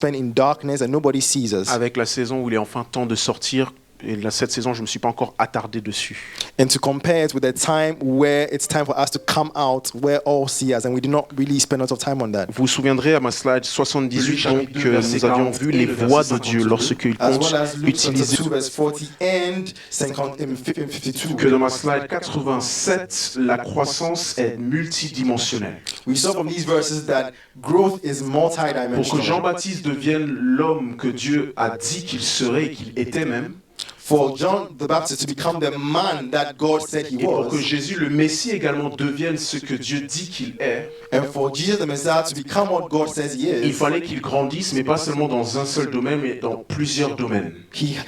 spent in darkness and nobody sees us. avec la saison où il est enfin temps de sortir. Et là, cette saison, je ne me suis pas encore attardé dessus. And to compare it with the time where it's time for us to come out, where all see us, and we do not really spend a lot of time on that. Vous vous souviendrez à ma slide 78 donc, que nous avions vu les voix de Dieu lorsqu'il As compte well as Luke chapter utiliser 2 verse 40 and 52. que dans ma slide 87, la croissance est multidimensionnelle. We saw from these verses that growth is Pour que multidimensional. Jean-Baptiste devienne l'homme que Dieu a dit qu'il serait et qu'il était même, For John the Baptist to become the man that God said he et pour que was, Jésus, le Messie, également devienne ce que Dieu dit qu'il est, and for Jesus the Messiah to become what God says he il is, fallait qu'il grandisse, mais pas seulement dans un seul domaine, mais dans plusieurs domaines.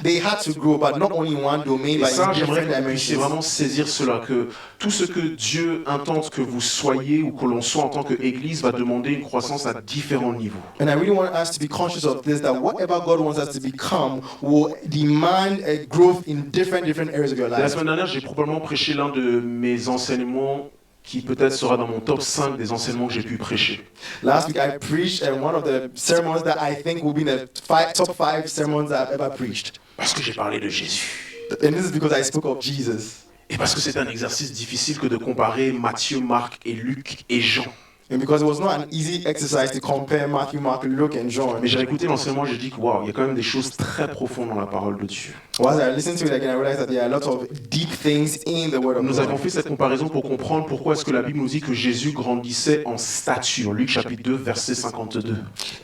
they had to grow, but not only in one domain, Et but ça, in j'aimerais different que vous puissiez dimensions. vraiment saisir cela, que tout ce que Dieu intente que vous soyez ou que l'on soit en tant qu'Église va demander une croissance à différents niveaux. And I really want us to be conscious of this, that whatever God wants us to become will demand a growth in different areas of your La life. semaine dernière, j'ai probablement prêché l'un de mes enseignements qui peut-être sera dans mon top 5 des enseignements que j'ai pu prêcher. Last week I preached one of the sermons that I think will be in the top 5 sermons that I've ever preached. Parce que j'ai parlé de Jésus. And this is because I spoke of Jesus. Et parce que c'est un exercice difficile que de comparer Matthieu, Marc et Luc et Jean. And because it was not an easy exercise to compare Matthew, Mark, Luke, and John. Mais j'ai écouté l'enseignement, j'ai dit que waouh, il y a quand même des choses très profondes dans la parole de Dieu. As I listened to it again, I realized that there are a lot of deep things in the Word of Nous avons God. fait cette comparaison pour comprendre pourquoi est-ce que la Bible nous dit que Jésus grandissait en stature. Luc chapitre 2, verset 52.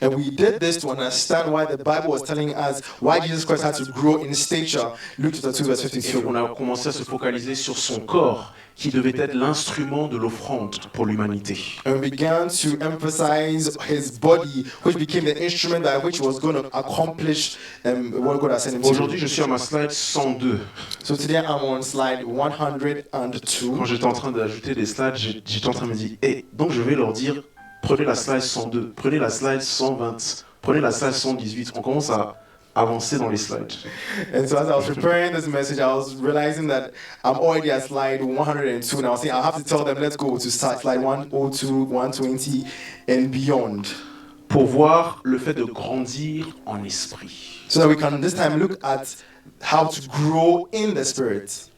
And we did this to understand why the Bible was telling us why Jesus Christ had to grow in stature. Luke chapter 2, verse Et 52. on a commencé à se focaliser sur son corps, qui devait être l'instrument de l'offrande pour l'humanité. And we began to emphasize his body, which became the instrument by which he was going to accomplish what God has sent him to Aujourd'hui, do. je suis à ma slide 102. So today I'm on slide 102. Quand j'étais en train d'ajouter des slides, j'étais en train de me dire, donc je vais leur dire, prenez la slide 102, prenez la slide 120, prenez la slide 118. On commence à avancer dans les slides. And so as I was preparing this message, I was realizing that I'm already at slide 102. And I was saying, I'll have to tell them, let's go to slide 102, 120, and beyond. Pour voir le fait de grandir en esprit. So that we can this time look at how to grow in the Spirit.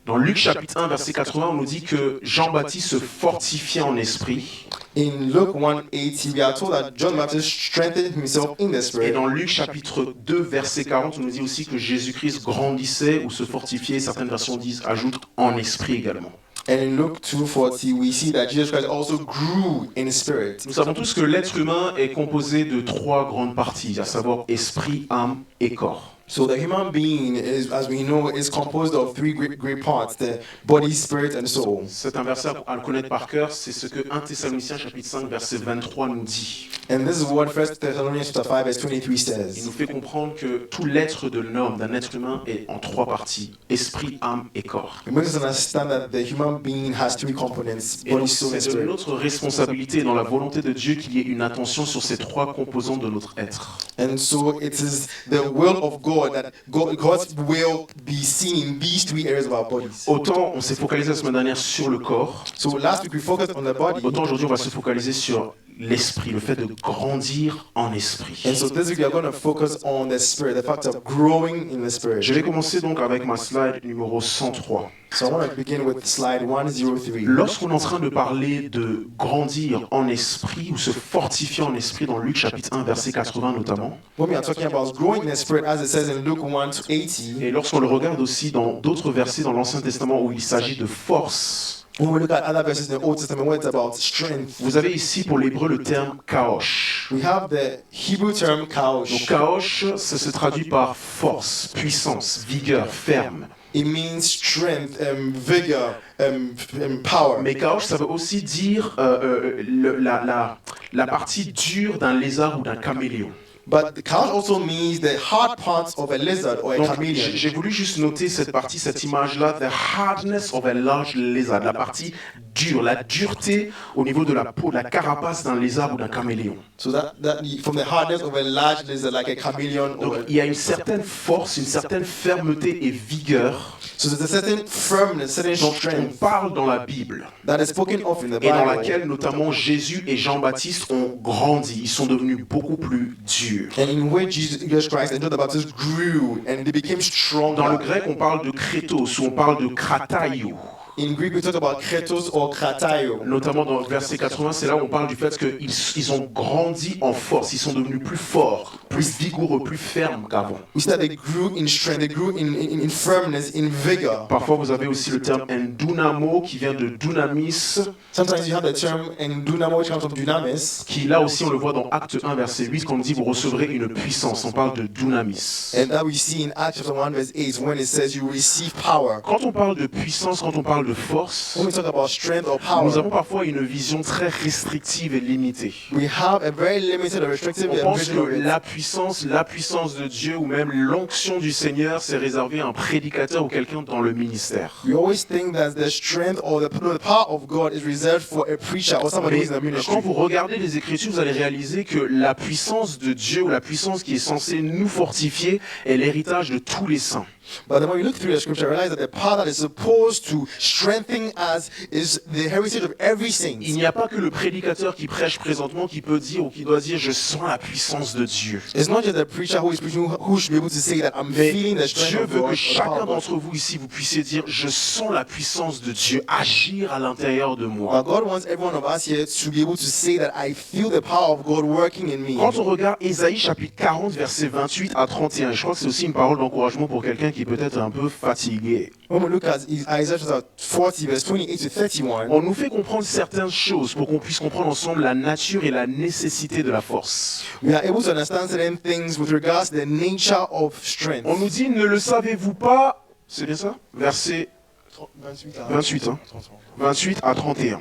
Dans Luc chapitre 1, verset 80, on nous dit que Jean-Baptiste se fortifiait en esprit. In Luke 1:80, we are told that John the Baptist strengthened himself in the Et Spirit. dans Luc chapitre 2, verset 40, on nous dit aussi que Jésus-Christ grandissait ou se fortifiait, certaines versions disent, ajoutent en esprit également. And in Luke 2:40, we see that Jesus Christ also grew in spirit. Nous savons tous que l'être humain est composé de trois grandes parties, à savoir esprit, âme et corps. So the human being is, as we know, is composed of three great parts: the body, spirit, and soul. C'est un verset à le connaître par cœur, c'est ce que 1 Thessaloniciens chapitre 5, verset 23 nous dit. And this is what 1 Thessalonians chapter 5 verse 23 Il says. nous fait comprendre que tout l'être de l'homme, d'un être humain, est en trois parties, esprit, âme et corps. It makes us understand that the human being has three components: Et body, donc soul, and c'est de spirit. notre responsabilité dans la volonté de Dieu qu'il y ait une attention sur ces trois composants de notre être. And so it is the will of God that God's will be seen in these three areas of our bodies. Autant on s'est focalisé la semaine dernière sur le corps, So last week we focused on the body. autant aujourd'hui on va se focaliser sur l'esprit, le fait de grandir en esprit. And so this week we are going to focus on the spirit, the fact of growing in the spirit. Je vais commencer donc avec ma slide numéro 103. So I want to begin with slide 103. Lorsqu'on est en train de parler de grandir en esprit ou se fortifier en esprit dans Luc chapitre 1 verset 80 notamment, When we are talking about growing in the spirit, as it says in Luke 1:80, et lorsqu'on le regarde aussi dans d'autres versets dans l'Ancien Testament où il s'agit de force, when we look at other verses in the Old Testament where it's about strength, vous avez ici pour l'hébreu le terme kaosh. we have the Hebrew term Donc kaosh. kaosh, ça se traduit par force, puissance, vigueur, ferme. It means strength, vigor, power. Mais kaosh, ça veut aussi dire la partie dure d'un lézard ou d'un caméléon. But the kaosh also means the hard parts of a lizard or a Donc chameleon. j'ai voulu juste noter cette partie, cette image-là, the hardness of a large lizard, la partie dur, la dureté au niveau de la peau, de la carapace d'un lézard ou d'un caméléon. So that from the hardness of a large lizard like a chameleon Donc or il y a une certaine force, une certaine fermeté et vigueur so there's a certain firmness, certain dont on strength parle dans la Bible that is spoken of in the et dans Bible, laquelle notamment Jésus et Jean-Baptiste ont grandi. Ils sont devenus beaucoup plus durs. and in which Jesus Christ and John the Baptist grew and they became Dans le stronger. grec, on parle de kratos ou on parle de krataio. In Greek, we talk about kratos or krataio. Notamment dans le verset 80, c'est là où on parle du fait qu'ils ont grandi en force, ils sont devenus plus forts, plus vigoureux, plus fermes qu'avant. We see that they grew in strength, they grew in firmness, in vigor. Parfois, vous avez aussi le terme endunamo qui vient de dunamis, Sometimes you have the term endunamo, which comes from dunamis, qui là aussi on le voit dans Acte 1, verset 8, quand on dit vous recevrez une puissance, on parle de dunamis. and that we see in Acts chapter 1 verse 8 when it says you receive power. Quand on parle de puissance, quand on parle de force, When we talk about strength or nous avons power, parfois une vision très restrictive et limitée. we have a very limited or restrictive On pense vision que of it. la puissance de Dieu ou même l'onction du Seigneur, c'est réservé à un prédicateur ou quelqu'un dans le ministère. We always think that the strength or the power of God is reserved for a preacher or somebody who Mais is in the ministry. quand vous regardez les Écritures, vous allez réaliser que la puissance de Dieu ou la puissance qui est censée nous fortifier est l'héritage de tous les saints. But then when you look through the scripture, you realize that the power that is supposed to strengthen us is the heritage of every saint. Il n'y a pas que le prédicateur qui prêche présentement qui peut dire ou qui doit dire « je sens la puissance de Dieu ». It's not just the preacher who is preaching who should be able to say that I'm Mais feeling the strength Dieu of veut God. que or the power chacun of God. d'entre vous ici, vous puissiez dire « je sens la puissance de Dieu agir à l'intérieur de moi ». But God wants every one of us here to be able to say that I feel the power of God working in me. Quand on regarde Ésaïe chapitre 40, versets 28 à 31, je crois que c'est aussi une parole d'encouragement pour quelqu'un qui est peut-être un peu fatigué. When we look at Isaiah chapter 40, verse 28 to 31, On nous fait comprendre certaines choses pour qu'on puisse comprendre ensemble la nature et la nécessité de la force. we are able to understand certain things with regards to the nature of strength. On nous dit, ne le savez-vous pas, c'est bien ça? Verset 28, hein? 28 à 31.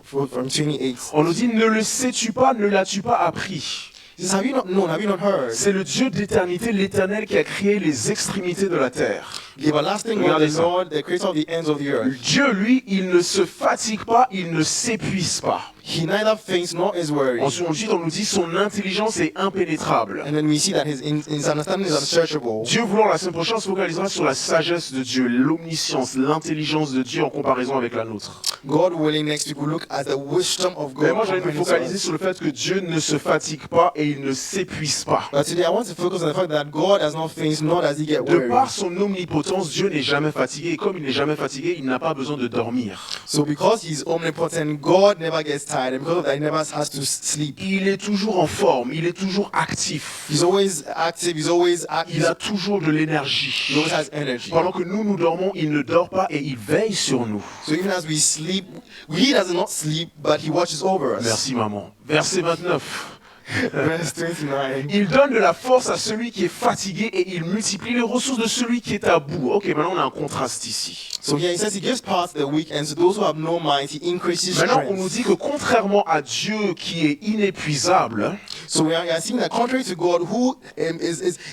From 28. On nous dit, ne le sais-tu pas, ne l'as-tu pas appris? He says, have you not known, have you not heard? C'est le Dieu d'éternité, l'Éternel qui a créé les extrémités de la terre. The everlasting God, Regardez the ça. Lord, the creator of the ends of the earth. Dieu, lui, il ne se fatigue pas, il ne s'épuise pas. He neither faints nor is weary. Ensuite, on nous dit, son intelligence est impénétrable. And then we see that his understanding is unsearchable. Dieu voulant, la semaine prochaine, on se focalisera sur la sagesse de Dieu, l'omniscience, l'intelligence de Dieu en comparaison avec la nôtre. God willing, next week we'll look at the wisdom of God. Mais moi, j'allais me compared to focaliser us. sur le fait que Dieu ne se fatigue pas et il ne s'épuise pas. But today I want to focus on the fact that God does not faint, nor does he get De weary. par son omnipotence, Dieu n'est jamais fatigué. Et comme il n'est jamais fatigué, il n'a pas besoin de dormir. So because he's omnipotent, God never gets tired, and because of that, he never has to sleep. Il est toujours en forme, il est toujours actif. He's always active, he's always Il active, a toujours de l'énergie. he always has energy. Pendant que nous dormons, il ne dort pas et il veille sur nous. So even as we sleep, he does not sleep, but he watches over us. Merci maman. Verset 29. Verse 29. Il donne de la force à celui qui est fatigué et il multiplie les ressources de celui qui est à bout. Ok, maintenant on a un contraste ici. So here he says he gives power to the weak, and to those who have no might, he increases Maintenant on nous strength. dit que contrairement à Dieu qui est inépuisable, So we are seeing that contrary to God, who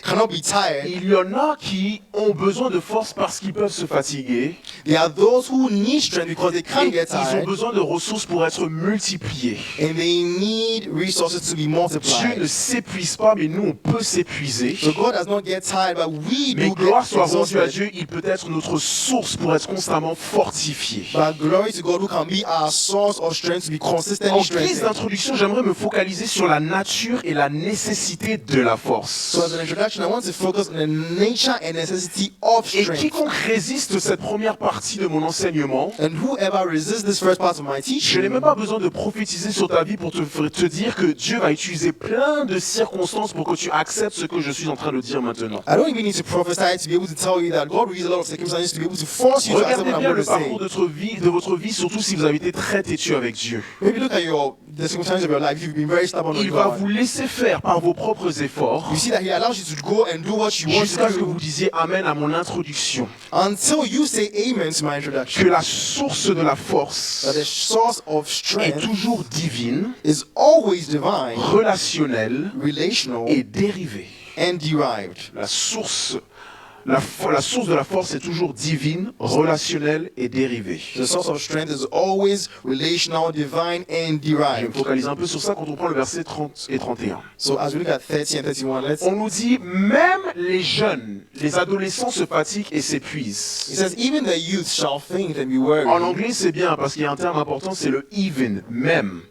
cannot be tired, il y en a qui ont besoin de force parce qu'ils peuvent se fatiguer there are those who need strength because they et can't get ils ont tired, besoin de ressources pour être multipliés. and they need resources to be Dieu ne multiplied. s'épuise pas, mais nous on peut s'épuiser. So God does not get tired, but we Mais do gloire get soit rendue à exhausted. Dieu, il peut être notre source pour être constamment fortifié. But glory to God who can be our source of strength to be En consistently guise strengthened. d'introduction, j'aimerais me focaliser sur la nature et la nécessité de la force. So as an introduction, I want to focus on the nature and necessity of Et strength. quiconque résiste cette première partie de mon enseignement, And whoever resists this first part of my je n'ai teaching, même pas besoin de prophétiser sur ta vie pour te dire que Dieu va utiliser plein de circonstances pour que tu acceptes ce que je suis en train de dire maintenant. I don't even need to prophesy to be able to tell you that God will use a lot of circumstances to be able to force you to accept Regardez what I'm bien going le to say. parcours de votre vie, surtout si vous avez été très têtu avec Dieu. Maybe look at the circumstances of your life. You've been very stubborn with Il va God. vous laisser faire par vos propres efforts You see that He allows you to go and do what you want jusqu'à to ce que vous do disiez Amen à mon introduction. until you say amen to my Que introduction. la source de la force That the source of est strength toujours divine, is always divine, relationnelle relational, et dérivée. and derived. La source La source de la force est toujours divine, relationnelle et dérivée. The source of strength is always relational, divine, and Je vais me derived. focaliser un peu sur ça quand on prend le verset 30 et 31. So as we look at 30 and 31, On nous dit, même les jeunes, les adolescents se fatiguent et it s'épuisent. says, even the youth shall faint and be weary. En anglais, c'est bien parce qu'il y a un terme important, c'est le even, même.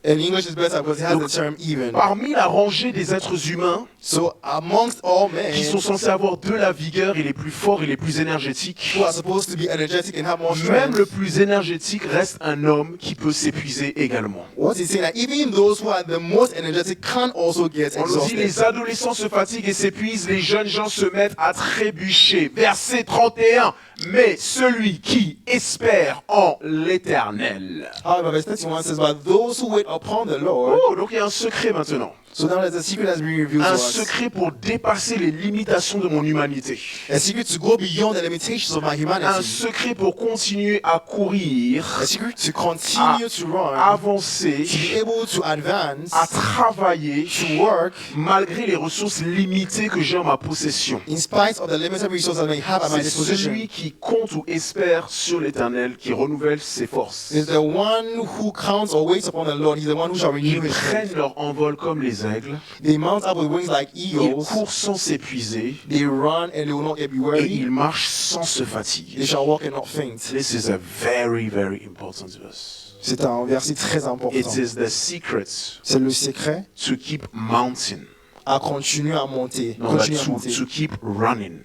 In English is better because it has the term even. Parmi la rangée des êtres humains So amongst all qui sont men censés avoir de la vigueur et les plus forts et les plus énergétiques, who are supposed to be energetic and have more même le strength, plus énergétique reste un homme qui peut s'épuiser également. what he's saying that even those who are the most energetic can also get On nous dit, exhausted. les adolescents se fatiguent et s'épuisent, les jeunes gens se mettent à trébucher. Verset 31. Mais celui qui espère en l'Éternel. However, verse 31 says, but those who wait upon the Lord. Oh, donc il y a un secret maintenant. So now there's a secret that's being revealed to Un us. secret pour dépasser les limitations de mon humanité. A secret to go beyond the limitations of my Un humanity. secret pour continuer à courir, A secret to continue to run, avancer, to be able to advance, à travailler, to work, malgré les ressources limitées que j'ai en ma possession. in spite of the limited resources I may have at my C'est disposition. celui qui compte ou espère sur l'Éternel qui renouvelle ses forces. Is the one who counts or waits upon the Lord. He's the one who shall renew Ils his strength. prennent leur envol comme les aigles, They mount up with wings like ils eagles. courent sans s'épuiser They run and they will not get be et weary. ils marchent sans se They fatiguer. shall walk and not faint. This is a very, very important verse. C'est un verset très important. It is the secret C'est le secret to keep mounting, à continuer à monter. no, but Continuer à monter. to keep running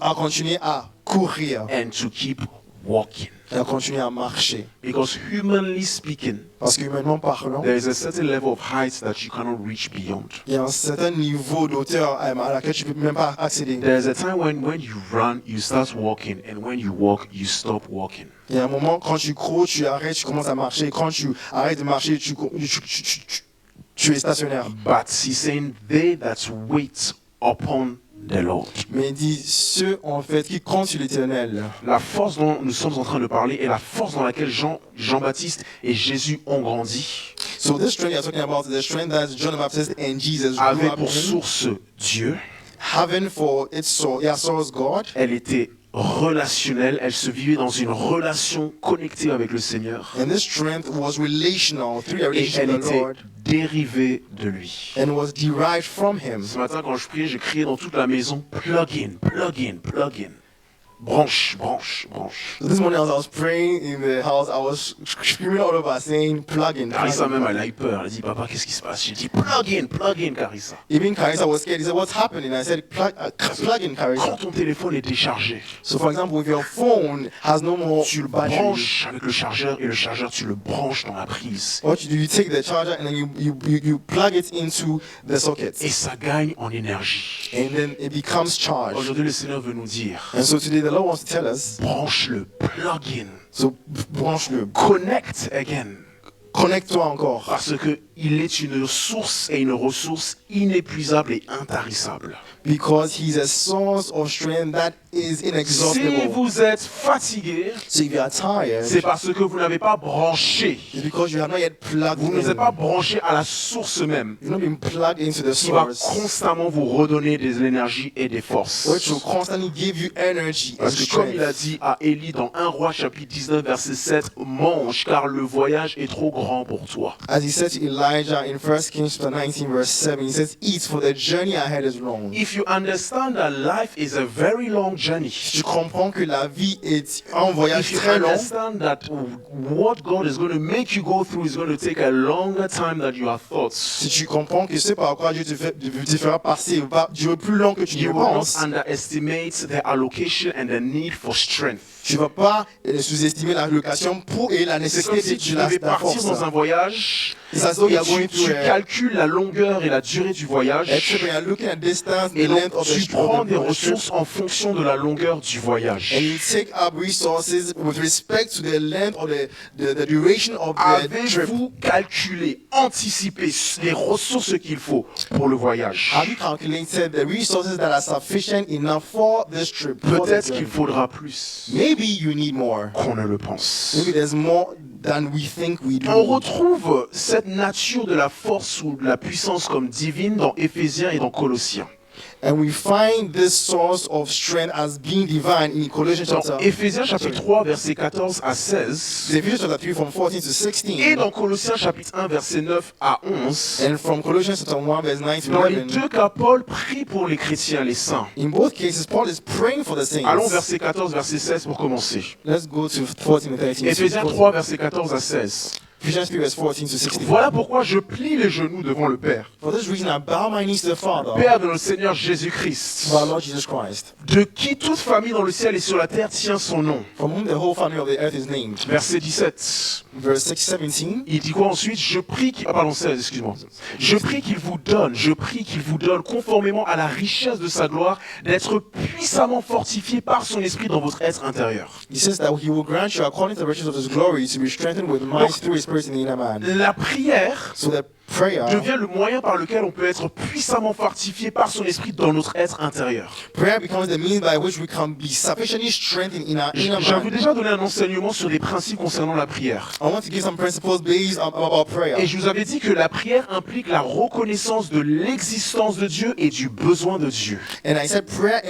À continuer à courir. and to keep walking. Et à continuer à marcher. Because humanly speaking, Parce qu'humainement parlant, there is a certain level of height that you cannot reach beyond. il y a un certain niveau d'auteur à laquelle tu ne peux même pas accéder. There's a time when you run, you start walking, and when you walk, you stop walking. Il y a un moment, quand tu cours, tu arrêtes, tu commences à marcher. Quand tu arrêtes de marcher, tu es stationnaire. But he's saying, they that wait upon the Lord. Mais il dit, ceux en fait qui comptent sur l'Éternel. La force dont nous sommes en train de parler est la force dans laquelle Jean-Baptiste et Jésus ont grandi, So this strength you're talking about, the strength that John the Baptist and Jesus grew avait up pour in, source Dieu. having for its source God. Elle était relationnelle, elle se vivait dans une relation connectée avec le Seigneur. And this strength was relational, through a Et relationship elle with the était Lord, dérivée de lui. and was derived from Him. Ce matin, quand je priais, j'ai crié dans toute la maison, plug in, plug in, plug in. Branche, branche, branche. So this morning as I was praying in the house, I was screaming all over saying, plug in. Carissa même, elle a eu peur. Elle a dit, papa, qu'est-ce qui se passe? J'ai dit, plug in, Carissa. Even Carissa was scared. He said, what's happening? I said, plug in, Carissa. Quand ton téléphone est déchargé, So for example, if your phone has no more tu le battery, branches avec le chargeur et le chargeur, tu le branches dans la prise. what you do, you take the charger and then you plug it into the socket. Et ça gagne en énergie. And then it becomes charged. Aujourd'hui, le Seigneur veut nous dire, And so today the Lord wants to tell us, branche-le, plug in, so branche-le, connect again. connecte-toi encore. Parce que il est une source et une ressource inépuisable et intarissable. Because He's a source of strength that is Si inexhaustible. vous êtes fatigué, So if you are tired, c'est parce que vous n'avez pas branché. it's because you have not yet plugged Vous ne vous êtes in. pas branché à la source même, You've not been plugged into the qui va source, constamment vous redonner des énergies et des which forces. will constantly give you energy and Parce que comme il a strength. dit à Élie dans 1 Roi chapitre 19 verset 7, mange car le voyage est trop grand pour toi. As he said to Elijah in 1 Kings chapter 19 verse 7, he says, eat for the journey ahead is long. If you understand that life is a very long journey, Tu comprends que la vie est un voyage if you très long. understand that what God is going to make you go through is going to take a longer time than your thoughts, Si tu comprends que ce par quoi Dieu te fera passer va durer plus long que tu you ne will not penses, underestimate the allocation and the need for strength. tu ne vas pas sous-estimer la location et la C'est comme nécessité si tu de la devais partir force. dans un voyage It's as though et you are going tu to calcules la longueur et la durée du a voyage trip and you are looking at distance, et the donc length of tu the prends des trip, ressources en fonction de la longueur du voyage. and you take up resources with respect to the length or the duration of the trip. Avez-vous calculé, anticipé les ressources qu'il faut pour le voyage? Have you calculated the resources that are sufficient enough for this trip? for the Peut-être journey? qu'il faudra plus Maybe you need more. qu'on ne le pense. Maybe there's more than we think we do. On retrouve cette nature de la force ou de la puissance comme divine dans Éphésiens et dans Colossiens. And we find this source of strength as being divine in Colossians Dans chapter Éphésiens chapitre 3, versets 14 à 16. Ephesians chapter 3 from 14 to Et 16. dans Colossiens chapitre 1, verset 9 à 11. And from Colossians chapter 1 verse 9 to Dans les 11. deux cas, Paul prie pour les chrétiens, les saints. In both cases, Paul is praying for the saints. Allons verset 14, verset 16 pour commencer. Let's go to 14 and 13. Éphésiens 3, verset 14 à 16. Ephesians 3 verse 14 to 16. Voilà pourquoi je plie les genoux devant le Père, For this reason, I bow my knees to the Father, Père de notre Seigneur Jésus-Christ, of our Lord Jesus Christ, de qui toute famille dans le ciel et sur la terre tient son nom. from whom the whole family of the earth is named. Verset 17. Verse 17. Il dit quoi ensuite? Je prie qu'il... Ah pardon, 16, excuse-moi. Je prie qu'il vous donne, conformément à la richesse de sa gloire, d'être puissamment fortifié par son esprit dans votre être intérieur. He says that he will grant you, according to the riches of his glory, to be strengthened with might through his spirit in the inner man. La prière So that prayer devient le moyen par lequel on peut être puissamment fortifié par son esprit dans notre être intérieur. becomes the means by which we can be sufficiently strengthened in our inner J'avais man. déjà donné un enseignement sur les principes concernant la prière. I want to give some principles based on about prayer. Et je vous avais dit que la prière implique la reconnaissance de l'existence de Dieu et du besoin de Dieu. And I said prayer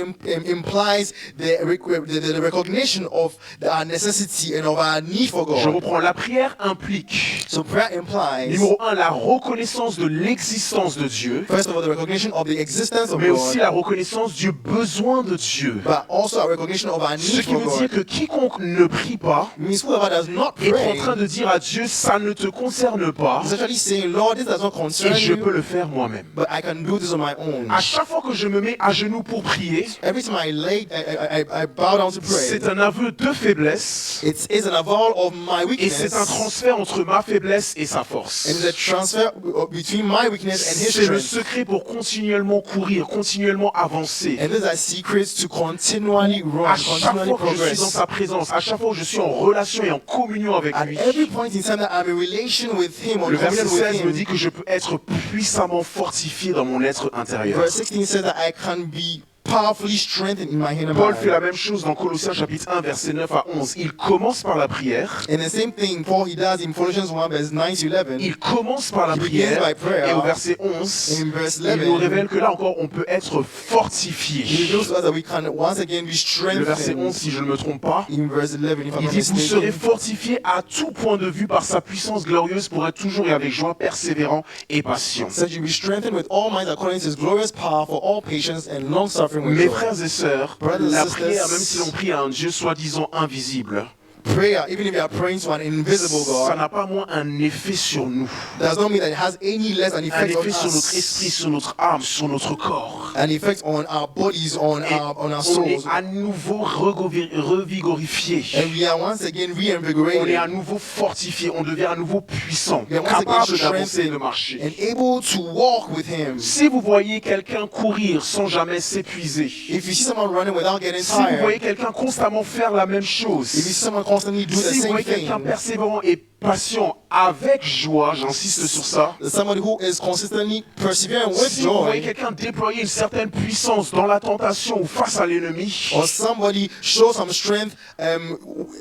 implies the recognition of our necessity and of our need for Je God. reprends, la prière implique, So prayer implies, numéro 1, la reconnaissance de l'existence de Dieu, first of all, the recognition of the existence of mais aussi God, la reconnaissance du besoin de Dieu. but also a recognition of our Ce need qui for veut dire God. que quiconque ne prie pas Means whoever does not est en pray train de dire à Dieu, ça ne te concerne pas, is actually saying, Lord, this does not et concern je peux you, le faire moi-même. but I can do this on my own. À chaque fois que je me mets à genoux pour prier, Every time I bow down to pray, c'est un aveu de faiblesse it is an avowal of my et c'est un weakness, transfert entre ma faiblesse et sa force. and it's a transfer between my weakness and His C'est le strength. secret pour continuellement courir, continuellement avancer. And these are secrets to continually run, À chaque continually fois que je suis dans progress. sa présence, à chaque fois que je suis en relation et en communion avec At lui, every point in time that I'm in relation with Him, or le verset communion with 16 me Him, dit que je peux être puissamment fortifié dans mon être intérieur. verse 16 says that I can be powerfully strengthened in my inner Paul fait la man. même chose dans Colossiens chapitre 1 verset 9 à 11. Il commence par la prière. And the same thing Paul he does in Colossians 1 verse 9 to 11. Il commence par la He begins prière by prayer. et au verset 11, In verse il nous 11, révèle que là encore on peut être he fortifié. reveals to us that we can once again be Le verset 11, strengthened. si je ne me trompe pas, In verse 11, if I'm il not dit vous serez mistaken, fortifiés à tout point de vue par sa puissance glorieuse pour être toujours et avec joie persévérant et patient. said you be strengthened with all might according to His glorious power for all patience and long suffering with Mes joy. frères et sœurs, Brothers and la sisters, prière, même si l'on prie à un Dieu soi-disant invisible, Prayer, even if you are praying to an invisible ça God, n'a pas moins un effet sur nous, does not mean that it has any less an un effect on effet sur notre esprit, us, sur notre âme, sur notre corps. an effect on our bodies, on Et our on est souls, à nouveau revigorifié. and we are once again On est reinvigorated à nouveau fortifié, on devient à nouveau puissant, We are once again capable d'avancer et strengthened de marcher. and able to walk with Him. Si vous voyez quelqu'un courir sans jamais s'épuiser, If you see someone running without getting si vous voyez tired, quelqu'un constamment faire la même if you see chose, someone constantly do the si vous same voyez quelqu'un thing, persévérant et patient avec joie, j'insiste sur ça, somebody who is consistently persevering with si vous voyez joy, quelqu'un déployer une certaine puissance dans la tentation ou face à l'ennemi, or somebody show some strength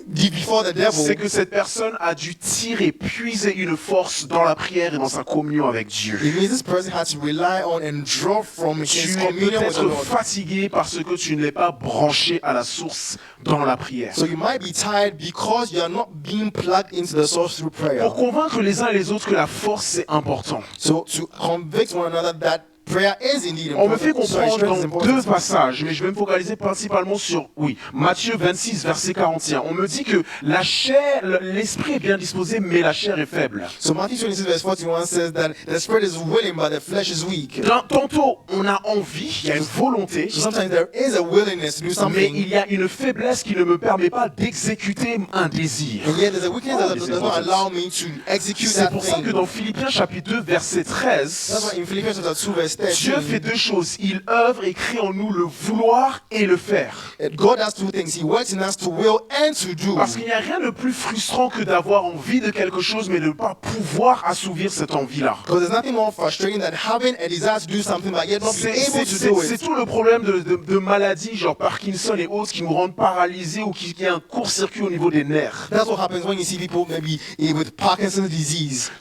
before the c'est devil, que cette personne a dû tirer, puiser une force dans la prière et dans sa communion avec Dieu. it means this person has to rely on and draw from Tu his es communion with the peut-être Lord. fatigué parce que tu ne l'es pas branché à la source dans la prière. So you might be tired because you are not being plugged into the source through prayer. Pour convaincre les uns et les autres que la force c'est important. So to convict one another that prayer is indeed On me fait important. Sorry, comprendre strength is dans deux important. passages, mais je vais me focaliser principalement sur, Matthieu 26, verset 41. On me dit que la chair, l'esprit est bien disposé, mais la chair est faible. So Matthew 26 verse 41 says that the spirit is willing but the flesh is weak. Tantôt, on a envie, il y a une volonté, So sometimes there is a willingness to do mais something, il y a une faiblesse qui ne me permet pas d'exécuter un désir. and yet there's a weakness that does not allow me to execute C'est that pour ça que thing. dans Philippiens chapitre 2, verset That's 13, why in Philippians chapter 2 verse Dieu 13, fait deux choses. Il œuvre et crée en nous le vouloir et le faire. God does two things. He works in us to will and to do. Parce qu'il n'y a rien de plus frustrant que d'avoir envie de quelque chose, mais de ne pas pouvoir assouvir cette envie-là. Because there's nothing more frustrating than having a desire to do something but yet not being able to do C'est it. tout le problème de maladies genre Parkinson et autres qui nous rendent paralysés ou qui a un court-circuit au niveau des nerfs. That's what happens when you see people maybe with Parkinson's disease.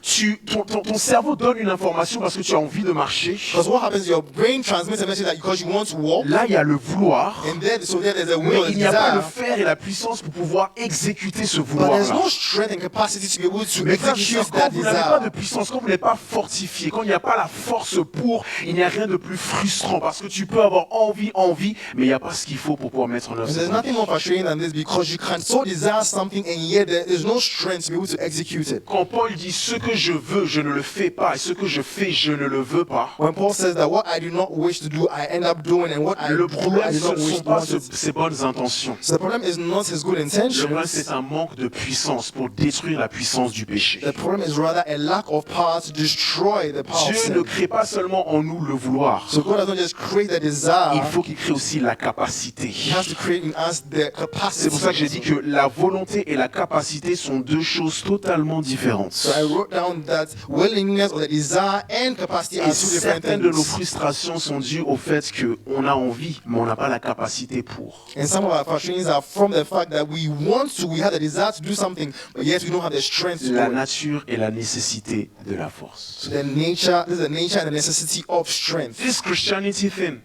Ton cerveau donne une information parce que tu as envie de marcher. Because Because what happens, your brain transmits a message that because you want to walk, là il y a le vouloir, and then so there's a mais will, a il n'y a pas le desire. fer et la puissance pour pouvoir exécuter ce But there's vouloir-là. no strength and capacity to be able to Mais frère, execute quand that vous n'avez pas de desire. puissance, quand vous n'êtes pas fortifié, quand il n'y a pas la force pour, il n'y a rien de plus frustrant parce que tu peux avoir envie, mais il n'y a pas ce qu'il faut pour pouvoir mettre en œuvre. And there's nothing more frustrating than this because you can so desire something and yet there is no strength to be able to execute it. Quand Paul dit ce que je veux, je ne le fais pas, et ce que je fais, je ne le veux pas. When Paul says that what I do not wish to do, I end up doing, and what I Le do, problème, I do ce not ne wish sont to pas want it. ses bonnes intentions. So the problem is not his good Le problème, intentions. c'est un manque de puissance pour détruire la puissance du péché. The problem is rather a lack of power to destroy the power of Dieu ne sin. crée pas seulement en nous le vouloir. So God does not just create the desire, Il faut qu'il crée aussi la capacité. He has to create in us the capacity. C'est pour ça que j'ai dit que la volonté et la capacité sont deux choses totalement différentes. So I wrote down that willingness or the desire and capacity are Et two different certaines de nos things. frustrations sont dues au fait qu'on a envie, mais on n'a pas la capacité pour. And some of our frustrations are from the fact that we have the desire to do something, but yet we don't have the strength to La do it. nature et la nécessité de la force. So this is the nature and the necessity of strength. This Christianity thing,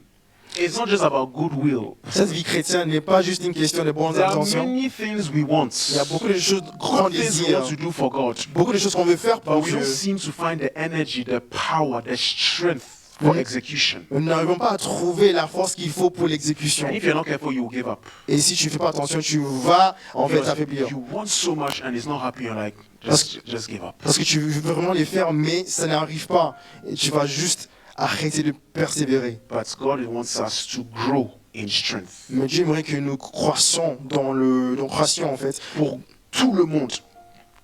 it's not just about goodwill. Cette vie chrétienne n'est pas juste une question de bonnes There are intentions. many things we want. Il y a beaucoup de choses qu'on Good things we désire, want to do for God. beaucoup de choses qu'on veut faire But pour we don't Dieu. seem to find the energy, the power, the strength for execution. Nous n'arrivons pas à trouver la force qu'il faut pour l'exécution. And if you're not careful, you will give up. Et si tu ne fais pas attention, tu vas en fait Because t'affaiblir. you want so much and it's not happy, you're like, just give up. Parce que tu veux vraiment les faire, mais ça n'arrive pas. Et tu vas juste arrêter de persévérer. But God wants us to grow in strength. Mais Dieu aimerait que nous croissions nous croissions en fait. Pour tout le monde,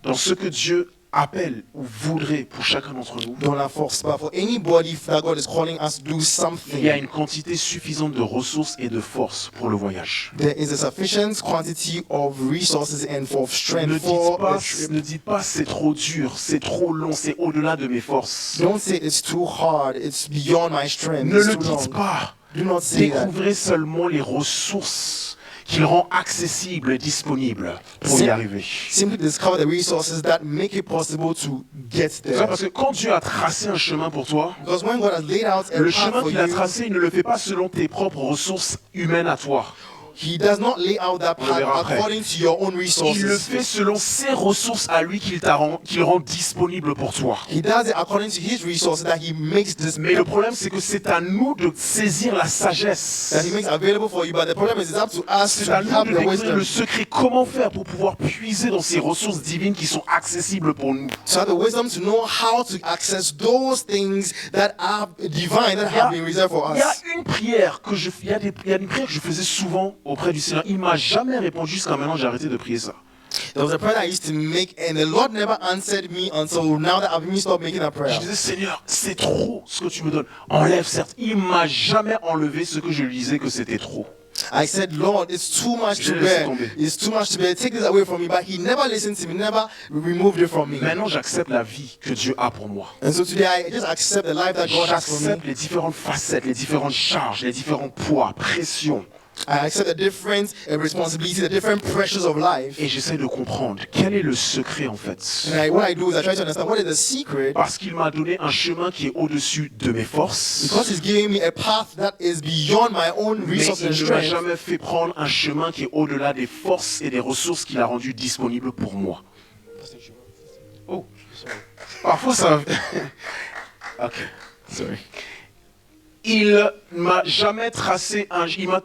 dans ce que Dieu appelle ou voudrait pour chacun d'entre nous, Dans la force, pas for anybody that God is calling us to do il y a something. une quantité suffisante de ressources et de force pour le voyage. There is a sufficient quantity of resources and of Ne strength dites for pas, a trip. ne dites pas c'est trop dur, c'est trop long, c'est au-delà de mes forces. Don't say it's too hard, it's beyond my strength. Ne It's le too long. dites pas. Do not say that. Découvrez seulement les ressources qu'il rend accessibles et disponibles pour y arriver. Simply discover the resources that make it possible to get C'est there. ça, parce que quand Dieu a tracé un chemin pour toi, Because when God has laid out a le path chemin for qu'il a you, tracé, il ne le fait pas selon tes propres ressources humaines à toi. He does not lay out that On le path verra après. according to your own Il le resources. fait selon ses ressources à lui qu'il rend disponibles pour toi. He does it according to his resources that he makes this Mais le problème, c'est que c'est à nous de saisir la that he sagesse. makes available for you. But the problem is it's up to us C'est to à nous have de the découvrir wisdom. le secret, comment faire pour pouvoir puiser dans ces ressources divines qui sont accessibles pour nous. To have the wisdom to know how to access those things that are divine, that have been reserved for Il y a us. une prière que je faisais souvent auprès du Seigneur. Il m'a jamais répondu jusqu'à maintenant. J'ai arrêté de prier ça. There was a prayer I used to make, and the Lord never answered me until now that I've even stopped making that prayer. Je disais, Seigneur, c'est trop ce que tu me donnes. Enlève, certes. Il m'a jamais enlevé ce que je lui disais que c'était trop. I said, Lord, it's too much Je to l'ai laissé bear. tomber. It's too much to bear. Take this away from me. But he never listened to me, never removed it from me. Maintenant, j'accepte la vie que Dieu a pour moi. And so today I just accept the life that God has for me. J'accepte les différentes facettes, les différentes charges, les différents poids, pressions. I accept the different responsibilities, the different pressures of life. Et j'essaie de comprendre quel est le secret en fait. And what I do is I try to understand what is the secret. Parce qu'il m'a donné un chemin qui est au-dessus de mes forces. Because he's giving me a path that is beyond my own Mais resources il and ne m'a strength. jamais fait prendre un chemin qui est au-delà des forces et des ressources qu'il a rendues disponibles pour moi. Oh, parfois ça... Ok. Sorry. Il m'a jamais tracé un chemin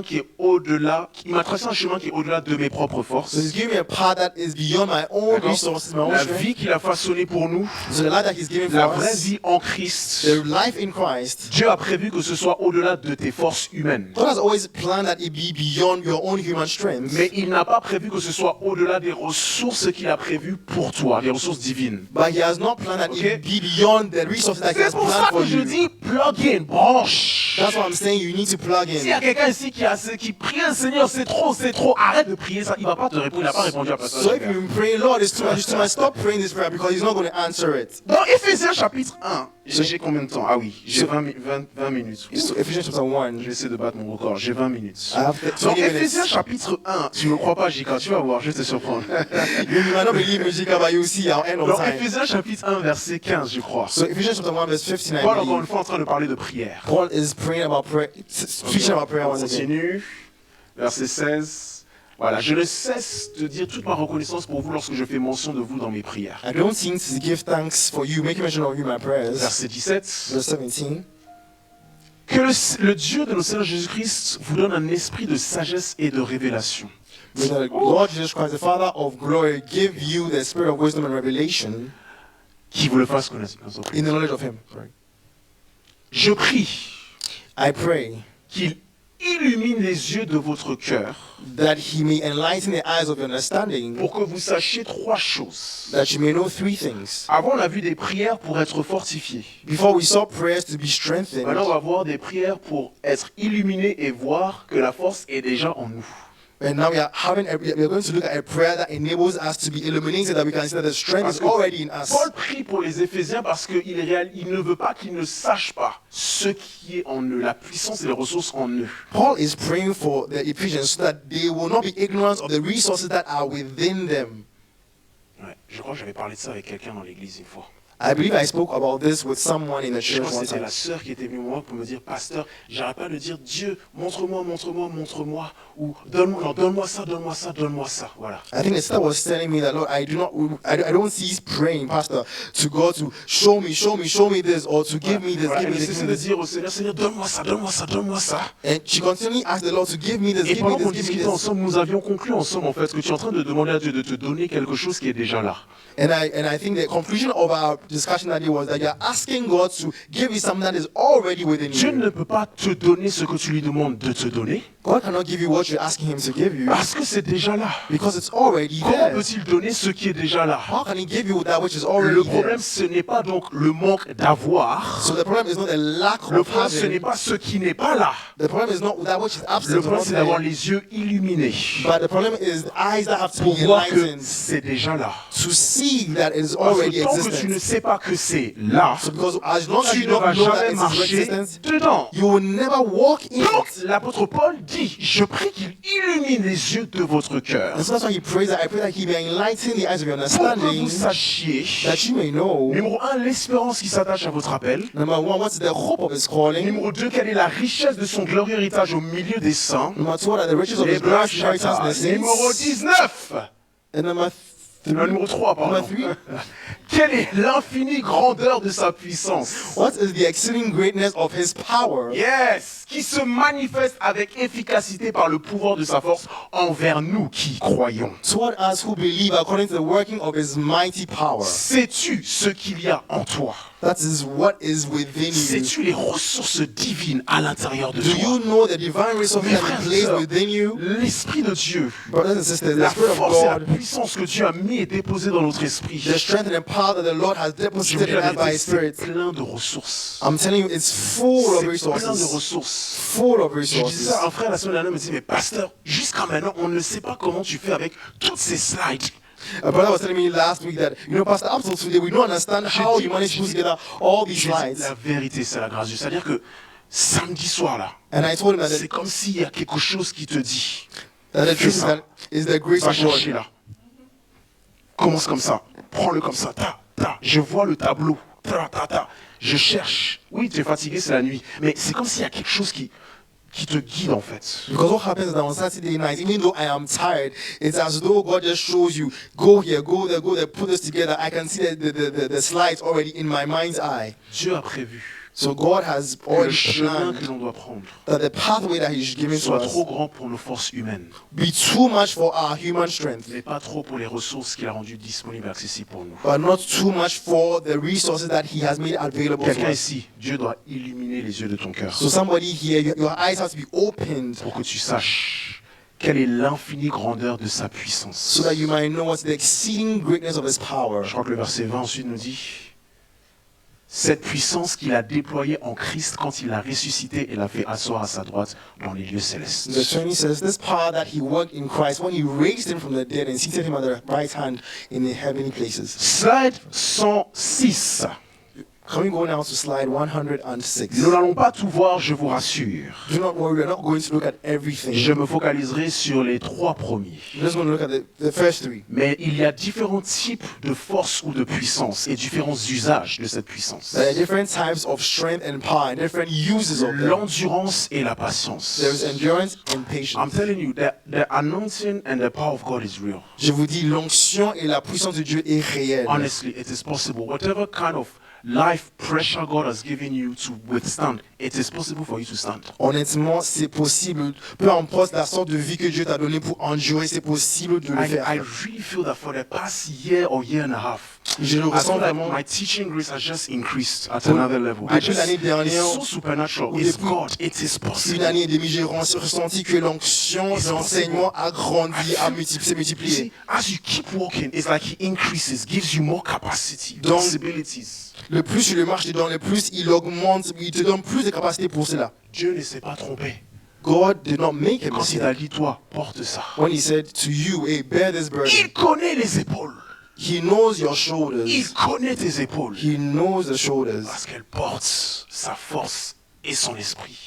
qui est au-delà. Il m'a tracé un chemin qui est au-delà de mes propres So forces. he's giving me a path that is beyond my own D'accord? resources, my own La strength. vie qu'il a façonnée pour nous, So the life that he's giving la for vraie us, vie en Christ, the life in Christ, Dieu a prévu que ce soit au-delà de tes forces humaines. God has always planned that it be beyond your own human strength. Mais il n'a pas prévu que ce soit au-delà des ressources qu'il a prévues pour toi, des ressources divines. But he has not planned that Okay. it be beyond the resources that he C'est has pour ça planned for que je you. dis plug in, branche. That's why I'm saying you need to plug S'il y a in. quelqu'un ici qui prie le Seigneur, c'est trop, arrête de prier ça. Il va pas te répondre, il n'a pas répondu à personne. So if you pray, Lord, it's too much, stop praying this prayer because he's not going to answer it. Dans Éphésiens chapitre 1, J'ai combien de temps? Ah oui, j'ai 20 minutes. So Ephesians chapter 1. Je vais essayer de battre mon record, j'ai 20 minutes. I have Donc 20 minutes. Ephésiens chapitre 1, tu me crois pas Jika, tu vas voir, je vais te surprendre. You might not believe me, Jika, but you see our end on Donc time. Ephésiens chapitre 1 verset 15 je crois. So Ephesians chapter 1 verse 15, I Paul encore une believe. fois en train de parler de prière. Paul is praying about prayer, speaking about prayer On once again. continue, verset 16. Voilà, je ne cesse de dire toute ma reconnaissance pour vous lorsque je fais mention de vous dans mes prières. I don't seem to give thanks for you, making mention of you in my prayers. Verset 17. Verse 17. Que le Dieu de notre Seigneur Jésus-Christ vous donne un esprit de sagesse et de révélation. May the Lord Jesus Christ, the Father of glory, give you the spirit of wisdom and revelation Qui vous le fasse connaître. in the knowledge of Him. Je prie I pray qu'il illumine les yeux de votre cœur that He may enlighten the eyes of your understanding, pour que vous sachiez trois choses. that you may know three things. Avant, on a vu des prières pour être fortifiés. Before we saw prayers to be strengthened, Maintenant, on va voir des prières pour être illuminés et voir que la force est déjà en nous. and now we are going to look at a prayer that enables us to be illuminated, that we can see that the strength Parce is que already in us. Paul prie pour les Éphésiens parce qu'il il ne veut pas qu'ils ne sachent pas ce qui est en eux, la puissance et les ressources en eux. Paul is praying for the Ephesians so that they will not be ignorant of the resources that are within them. Ouais, je crois que j'avais parlé de ça avec quelqu'un dans l'église une fois. I believe I spoke about this with someone in the Je church crois que one c'était time. la sœur qui était venue me voir pour me dire, pasteur, j'arrête pas de dire, Dieu, montre-moi, montre-moi, montre-moi, ou donne-moi, non, donne-moi ça, donne-moi ça, donne-moi ça. Voilà. I think the sister was telling me that, Lord, I don't cease praying, Pastor, to God to show me this, or to give me this, Voilà. give Elle me this, cessait give de me this. dire au Seigneur, Seigneur, donne-moi ça, donne-moi ça, donne-moi ça. And she continually asked the Lord to give me this, Et give me pendant qu'on this, give me discutait this. ensemble, nous avions conclu ensemble en fait que tu es en train de demander à Dieu de te donner quelque chose qui est déjà là. And I think the conclusion of our discussion that day was that you're asking God to give you something that is already within Dieu you. ne peut pas te donner ce que tu lui demandes de te donner God cannot give you what you're asking Him to give you parce que c'est déjà là. because it's already Comment there. peut-il donner ce qui est déjà là? How can He give you that which is already Le there? problème, ce n'est pas donc le manque d'avoir. So the problem is not a lack Le of problème, ce n'est having. pas ce qui n'est pas là. The problem is not that which is Le absent or problème, not c'est d'avoir there. les yeux illuminés But the problem is the eyes that have to pour be voir que enlightened c'est déjà là. to see that it is Parce already que tant que tu existent. ne sais pas que c'est là, So because as long as tu you ne don't vas know that jamais it is marcher existence, dedans. you will never walk in Donc, it. l'apôtre Paul dit, je prie qu'il illumine les yeux de votre cœur And so that's why he prays that I pray that He may enlighten the eyes of your pour que understanding, vous sachiez, that you may know. numéro 1, l'espérance qui s'attache à votre appel. Number one, what's the hope of His calling? Numéro 2, quelle est la richesse de son glorieux héritage au milieu des saints. Number two, what are the riches of Les His glorious Brachata. inheritance in the Numéro saints? 19. And number Numéro 3, pardon. Number three, Quelle est l'infinie grandeur de sa puissance? what is the exceeding greatness of His power? Yes, qui se manifeste avec efficacité par le pouvoir de sa force envers nous qui croyons. Toward us who believe according to the working of His mighty power. Sais-tu ce qu'il y a en toi? That is what is within you. Sais-tu les ressources divines à l'intérieur de Do toi? you know the divine resources Mes that frères He et placed sœurs, within you? l'Esprit de Dieu, Brothers and sisters, the la Spirit of force et la God, puissance que Dieu a mis et déposée dans notre esprit, the strength and the power that the Lord has je vous deposited dis in la us by vérité, His c'est Spirit. plein de ressources. I'm telling you, it's full of C'est plein de resources. ressources. Full of Je disais resources. ça à un frère la semaine dernière, me dit, mais pasteur, jusqu'à maintenant, on ne sait pas comment tu fais avec toutes ces slides. A brother was telling me last week that, Pastor, up till today, we don't understand how you manage to put together all these Je dis, slides. la vérité, c'est la grâce de Dieu. C'est-à-dire que samedi soir, là, And I told him c'est that, comme s'il y a quelque chose qui te dit, that the truth is the grace va of chercher God. là. Commence comme ça. Prends-le comme ça. Ta, ta. Je vois le tableau. Ta, ta, ta. Je cherche. Oui, tu es fatigué, c'est la nuit. Mais c'est comme s'il y a quelque chose qui te guide en fait. Because what happens is that on Saturday nights, even though I am tired, it's as though God just shows you, go here, go there, put this together. I can see the slides already in my mind's eye. Dieu a prévu So God has que le already chemin planned que l'on doit prendre that the pathway that He's given to soit us trop grand pour nos forces humaines, be too much for our human strength, mais pas trop pour les ressources qu'il a rendues disponibles et accessibles pour nous. but not too much for the resources that He has made available to Quelqu'un us. ici, Dieu doit illuminer les yeux de ton cœur So somebody here, your eyes have to be opened pour que tu saches quelle est l'infinie grandeur de sa puissance. so that you might know what's the exceeding greatness of His power. Je crois que le verset 20 ensuite nous dit cette puissance qu'il a déployée en Christ quand il l'a ressuscité et l'a fait asseoir à sa droite dans les lieux célestes. The 20 says, this power that He worked in Christ when He raised Him from the dead and seated Him at the right hand in the heavenly places. Slide 106. Can we go now to slide 106? Nous n'allons pas tout voir, je vous rassure. Do not worry, we're not going to look at everything. Je me focaliserai sur les 3 premiers. We're just going to look at the first 3. Mais il y a différents types de force ou de puissance et différents usages de cette puissance. There are different types of strength and power and different uses of them. L'endurance et la patience. There is endurance and I'm patience. telling you that the anointing and the power of God is real. Je vous dis, l'onction et la puissance de Dieu est réelle. Honestly, it is possible. Whatever kind of life pressure God has given you to withstand, it is possible for you to stand. Honnêtement, c'est possible. Peu importe la sorte de vie que Dieu t'a donnée pour endurer, c'est possible de le I faire. really feel that for the past year or year and a half, Je le I ressens feel like vraiment. my teaching grace has just increased at another level. Depuis l'année dernière, It's so supernatural. ou It's depuis God. It is Une possible. année et demie, j'ai ressenti que l'onction, l'enseignement a grandi, s'est You multiplié. see, as you keep walking, it's like He increases, gives you more capacity, Donc, possibilities. Le plus tu le marches dedans, le plus il augmente, il te donne plus de capacités pour cela. Dieu ne s'est pas trompé. God did not make a Quand il mistake. a dit, toi, porte ça. When he said to you, hey, bear this burden, Il connaît les épaules. he knows your Il shoulders. connaît tes épaules. He knows the shoulders. Parce qu'elle porte sa force et son esprit.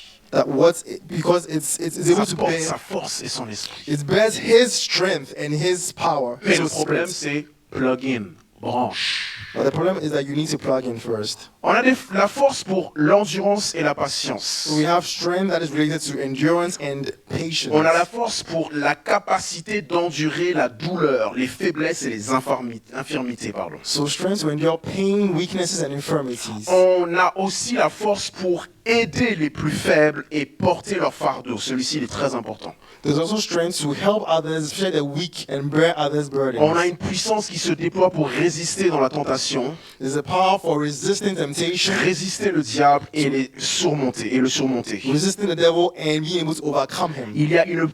Because it's Ça able to porte bear, sa force et son esprit. it bears his strength and his power. Mais his le problème, spirit. c'est plug-in, branche. But the problem is that you need to plug in first. On a la force pour l'endurance et la patience. We have strength that is related to endurance and patience. On a la force pour la capacité d'endurer la douleur, les faiblesses et les infirmités. Pardon. So strength to endure pain, weaknesses, and infirmities. On a aussi la force pour aider les plus faibles et porter leur fardeau. Celui-ci il est très important. There's also strength to help others, especially the weak, and bear others' burdens. On a une puissance qui se déploie pour résister dans la tentation, There's a power for resisting temptation, résister le diable et le surmonter. resisting the devil, and being able to overcome him. Il y a une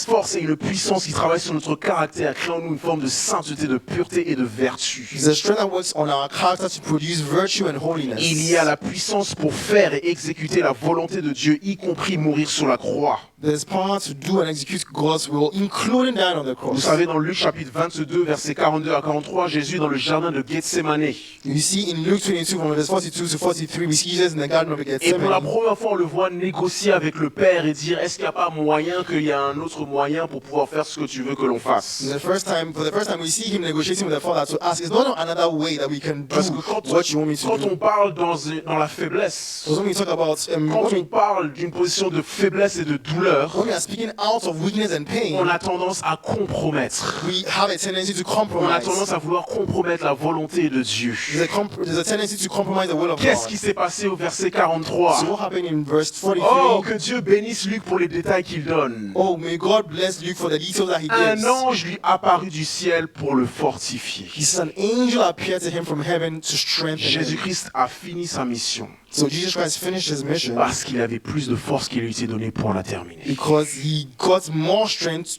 force et une puissance qui travaillent sur notre caractère, créant en nous une forme de sainteté, de pureté et de vertu. There's a strength that works on our character to produce virtue and holiness. Il y a la puissance pour faire et exécuter la volonté de Dieu, y compris mourir sur la croix. There's power to do and execute God's will, including dying on the Vous cross. savez, dans Luc chapitre 22, versets 42 à 43, Jésus dans le jardin de Gethsémane. You see in Luke 22, from verse 42 to 43, we see Jesus in the Garden of Et pour la Gethsemane. première fois, on le voit négocier avec le Père et dire, est-ce qu'il n'y a pas moyen qu'il y ait un autre moyen pour pouvoir faire ce que tu veux que l'on fasse? For the first time, we see him negotiating with the Father to ask, is there not another way that we can do Parce que quand what you want me to on do? parle dans la faiblesse, Because when we talk about, quand on parle d'une position de faiblesse et de douleur, when we are speaking out of weakness and pain, on a tendance à compromettre. we have a tendency to On a compromise. tendance à vouloir compromettre la volonté de Dieu. There's a tendency to compromise the will of Qu'est-ce God. qui s'est passé au verset 43? So what happened in verse 43? Oh, que Dieu bénisse Luc pour les détails qu'il donne. Oh, may God bless Luke for the details that he Un gives. ange lui apparut du ciel pour le fortifier. He says an angel appeared to him from heaven to strengthen him. Jésus-Christ a fini sa mission So Jesus Christ finished his mission parce qu'il avait plus de force qui lui était donnée pour la terminer. because he got more strength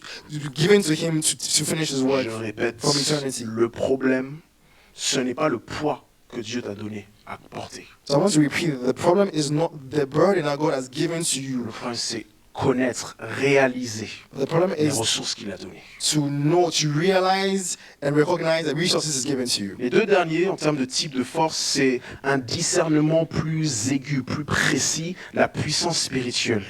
given to him to finish his work Je répète, from eternity. le problème, ce n'est pas le poids que Dieu t'a donné à porter. So I want to repeat it. The problem is not the burden that God has given to you. Le problème, c'est connaître, réaliser The problem les is ressources qu'il a données. to know, to realize and recognize the resources is given to you. Les deux derniers, en termes de type de force, c'est un discernement plus aigu, plus précis, la puissance spirituelle.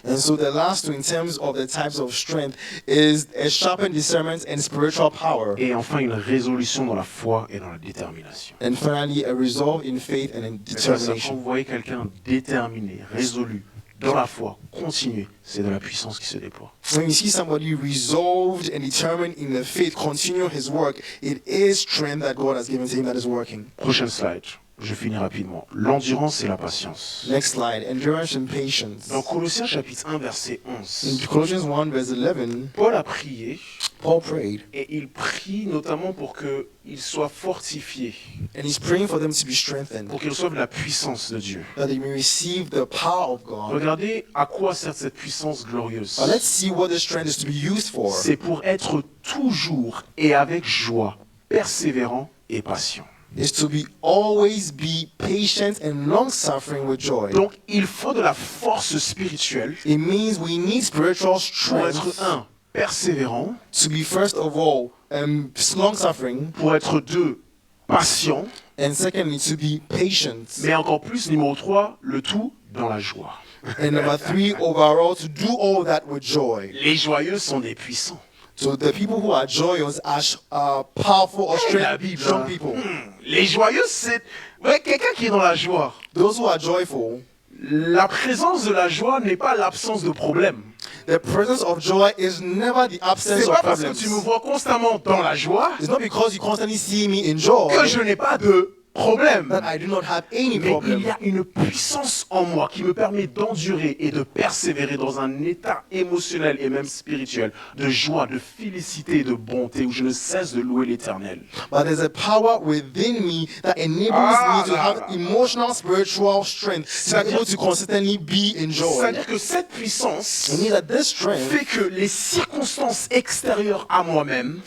And so the last two in terms of the types of strength is a sharpened discernment and spiritual power. Et enfin, une résolution dans la foi et dans la détermination. And finally, a resolve in faith and in Mais ça, quand determination. vous voyez quelqu'un déterminé, résolu, dans la foi, continuer, c'est de la puissance qui se déploie. When you see somebody resolved and determined in the faith, continue his work, it is strength that God has given to him that is working. Prochaine slide, je finis rapidement. L'endurance et la patience. Next slide, endurance and patience. Dans Colossiens chapitre 1, verset In 11, Colossians 1 verse 11, Paul a prié Paul prayed, et il prie notamment pour qu'il soit fortifié, and he's praying for them to be strengthened, pour qu'il reçoive la puissance de Dieu. that they may receive the power of God. Regardez à quoi sert cette puissance glorieuse. But let's see what this strength is to be used for. C'est pour être toujours et avec joie, persévérant et patient. Is to be always be patient and long suffering with joy. Donc il faut de la force spirituelle It means we need spiritual pour être strength persévérant, to be first of all long suffering, pour être 2, patient, and secondly, to be patient. mais encore plus, numéro 3, le tout dans la joie. And number 3, overall, to do all that with joy. Les joyeux sont des puissants. So the people who are joyous are powerful or La Bible, strong people. Les joyeux, c'est quelqu'un qui est dans la joie. Those who are joyful, La présence de la joie n'est pas l'absence de problème. the presence of joy is never the absence C'est of pas parce que problems. tu me vois constamment dans la joie It's not because you constantly see me in joy que je n'ai pas de problème. that I do not have any Mais problem. il y a une puissance en moi qui me permet d'endurer et de persévérer dans un état émotionnel et même spirituel de joie, de félicité et de bonté où je ne cesse de louer l'Éternel. But there's a power within me that enables me to have emotional, spiritual strength to be able to consistently be in joy. C'est-à-dire que cette puissance It means that this strength, fait que les circonstances extérieures à moi-même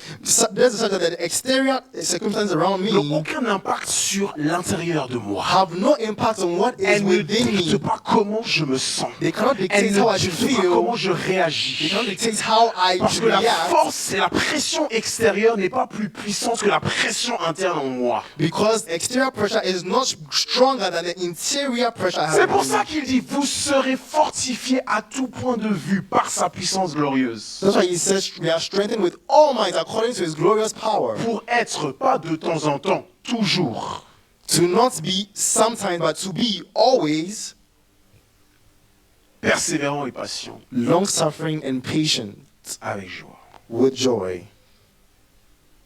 there's such that the exterior circumstances around n'ont me aucun impact sur l'intérieur de moi. have no impact on what is Elles ne within dictent me. pas comment je me sens. They cannot Elles dictate how ne I should dictent pas comment feel. je They réagis. cannot dictate how I Parce should que la react. force et la pression extérieure n'est pas plus puissante que la pression interne en moi. Because exterior pressure is not stronger than the interior pressure I have. C'est pour in ça me. qu'il dit, vous serez fortifiés à tout point de vue par sa puissance glorieuse. That's why he says we are strengthened with all might according to his glorious power. Pour être, pas de temps en temps, toujours, To not be sometimes, but to be always persévérant et patient, long suffering and patient avec joie. with joy.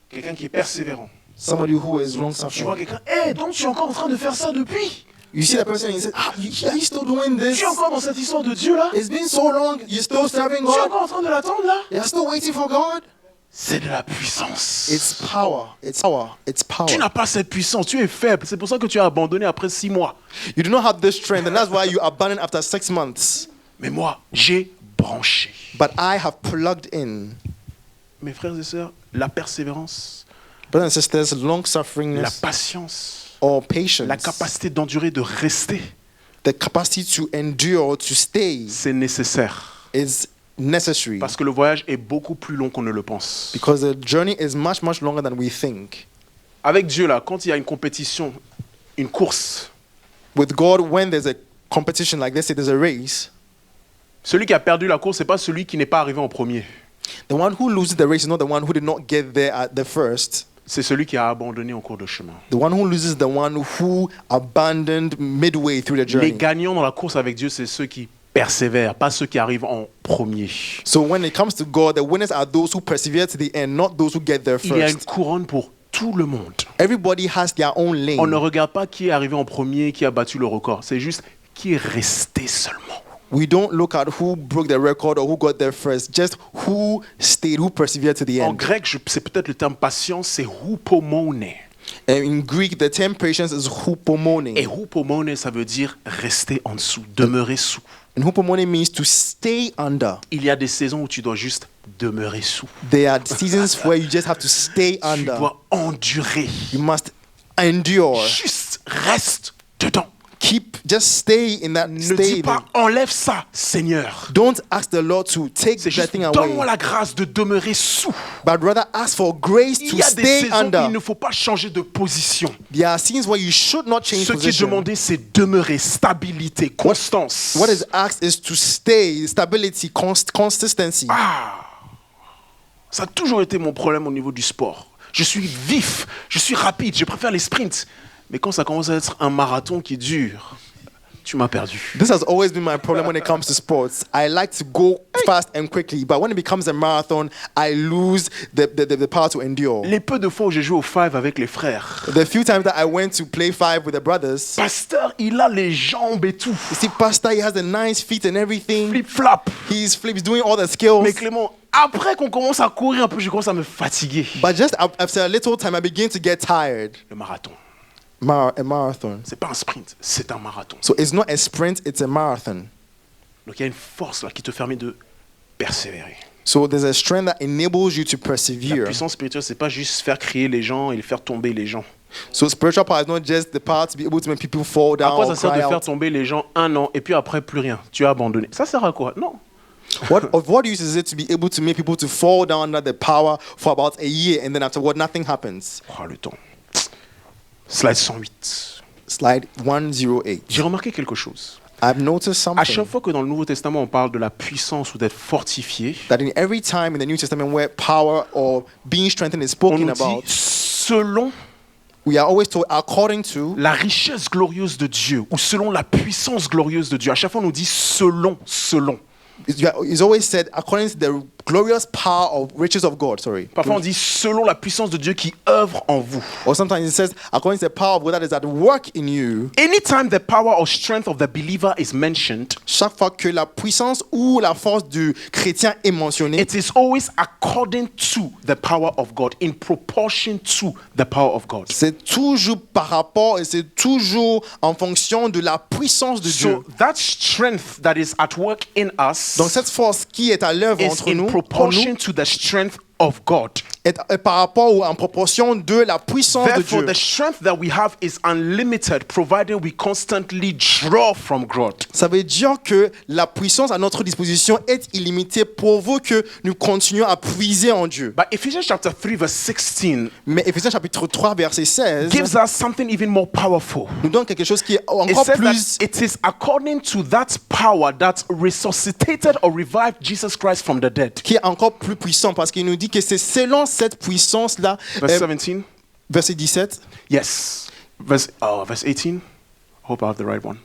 Quelqu'un qui est persévérant. Somebody who is long Tu vois suffering. quelqu'un, donc tu es encore en train de faire ça depuis. You see that person and you say, are you still doing this? Tu es encore dans cette histoire de Dieu là. It's been so long, you're still serving Tu es God? encore en train de l'attendre là. You're still waiting for God? C'est de la puissance. It's power. It's power. It's power. Tu n'as pas cette puissance, tu es faible. C'est pour ça que tu as abandonné après 6 mois. You do not have this strength, and that's why you abandon after 6 months. Mais moi, j'ai branché. But I have plugged in. Mes frères et sœurs, la persévérance, Brothers and sisters, long la sufferingness patience, or patience, la capacité d'endurer, de rester, the capacity to endure, to stay, c'est nécessaire. is necessary. Parce que le voyage est beaucoup plus long qu'on ne le pense. Because the journey is much, much longer than we think. Avec Dieu, là, quand il y a une compétition, une course, With God, when there's a competition like this, there's a race, celui qui a perdu la course, ce n'est pas celui qui n'est pas arrivé en premier. the one who loses the race is not the one who did not get there at the first. C'est celui qui a abandonné en cours de chemin. The one who loses is the one who abandoned midway through the Les journey. gagnants dans la course avec Dieu, c'est ceux qui persévèrent, pas ceux qui arrivent en premier. So when it comes to God, the winners are those who persevere to the end, not those who get there Il y a une first. couronne pour tout le monde. Everybody has their own lane. On ne regarde pas qui est arrivé en premier, qui a battu le record. C'est juste qui est resté seulement. We don't look at who broke the record or who got there first, just who stayed, who persevered to the En end. grec, c'est peut-être le terme patience, c'est hupomone. And in Greek, the term patience is hupomone. Et hupomone, ça veut dire rester en dessous, demeurer sous. And hupomone means to stay under. Il y a des saisons où tu dois juste demeurer sous. There are seasons where you just have to stay Tu under. dois endurer. You must endure. Juste reste dedans. Just stay in that Ne stay. dis pas enlève ça, Seigneur. Don't ask the Lord to take C'est that juste thing away, donne-moi la grâce de demeurer sous. but rather ask for grace Il to y a des stay saisons où il under. ne faut pas changer de position. There are scenes where you should not change Ce qui est position. demandé, c'est demeurer, stabilité, constance. What is asked is to stay, stability, consistency. Ça a toujours été mon problème au niveau du sport. Je suis vif, je suis rapide, je préfère les sprints. Mais quand ça commence à être un marathon qui dure, tu m'as perdu. This has always been my problem when it comes to sports. I like to go fast and quickly, but when it becomes a marathon, I lose the power to endure. Les peu de fois où j'ai joué au five avec les frères, The few times that I went to play five with the brothers, Pasteur, il a les jambes et tout. you see, Pastor, he has the nice feet and everything. Flip-flap. He's flips, doing all the skills. Mais Clément, après qu'on commence à courir un peu, je commence à me fatiguer. But just after a little time, I begin to get tired. Le marathon, A marathon. c'est pas un sprint, c'est un marathon. So it's not a sprint, it's a marathon. Donc il y a une force là qui te permet de persévérer. So there's a strength that enables you to La persevere. puissance spirituelle, c'est pas juste faire crier les gens et faire tomber les gens. So spiritual power is not just the power to be able to make people fall À down quoi or ça sert de cry faire out. tomber les gens 1 an et puis après plus rien? Tu as abandonné. Ça sert à quoi? Non. Of what use is it to be able to make people to fall down under the power for about a year and then afterward nothing happens? Oh, le temps. Slide 108. Slide 108. J'ai remarqué quelque chose. I've noticed À chaque something fois que dans le Nouveau Testament on parle de la puissance ou d'être fortifié, that in every time in the New Testament where power or being strengthened is on spoken nous about, dit selon we are always told according to la richesse glorieuse de Dieu ou selon la puissance glorieuse de Dieu. À chaque fois on nous dit selon. it's always said according to the glorious power of riches of God. Sorry. Parfois on dit selon la puissance de Dieu qui œuvre en vous. Or sometimes it says according to the power of God that is at work in you. Anytime the power or strength of the believer is mentioned, Chaque fois que la puissance ou la force du chrétien est mentionnée, it is always according to the power of God, in proportion to the power of God. c'est toujours par rapport et c'est toujours en fonction de la puissance de Dieu. So that strength that is at work in us Donc cette force qui est à l'œuvre is entre in nous, en proportion nous to the strength of God. est par rapport ou en proportion de la puissance de Therefore, Dieu. the strength that we have is unlimited, provided we constantly draw from God. Ça veut dire que la puissance à notre disposition est illimitée pourvu que nous continuons à puiser en Dieu. But Ephesians chapter 3 verse 16 Mais Éphésiens chapitre 3 verset 16 gives us something even more powerful. nous donne quelque chose qui est It encore says plus, that it is according to that power that resuscitated or revived Jesus Christ from the dead. qui est encore plus puissant parce qu'il nous dit que c'est selon cette puissance-là, Verse 17. verset 17, Yes. Verse 18. Hope I have the right one.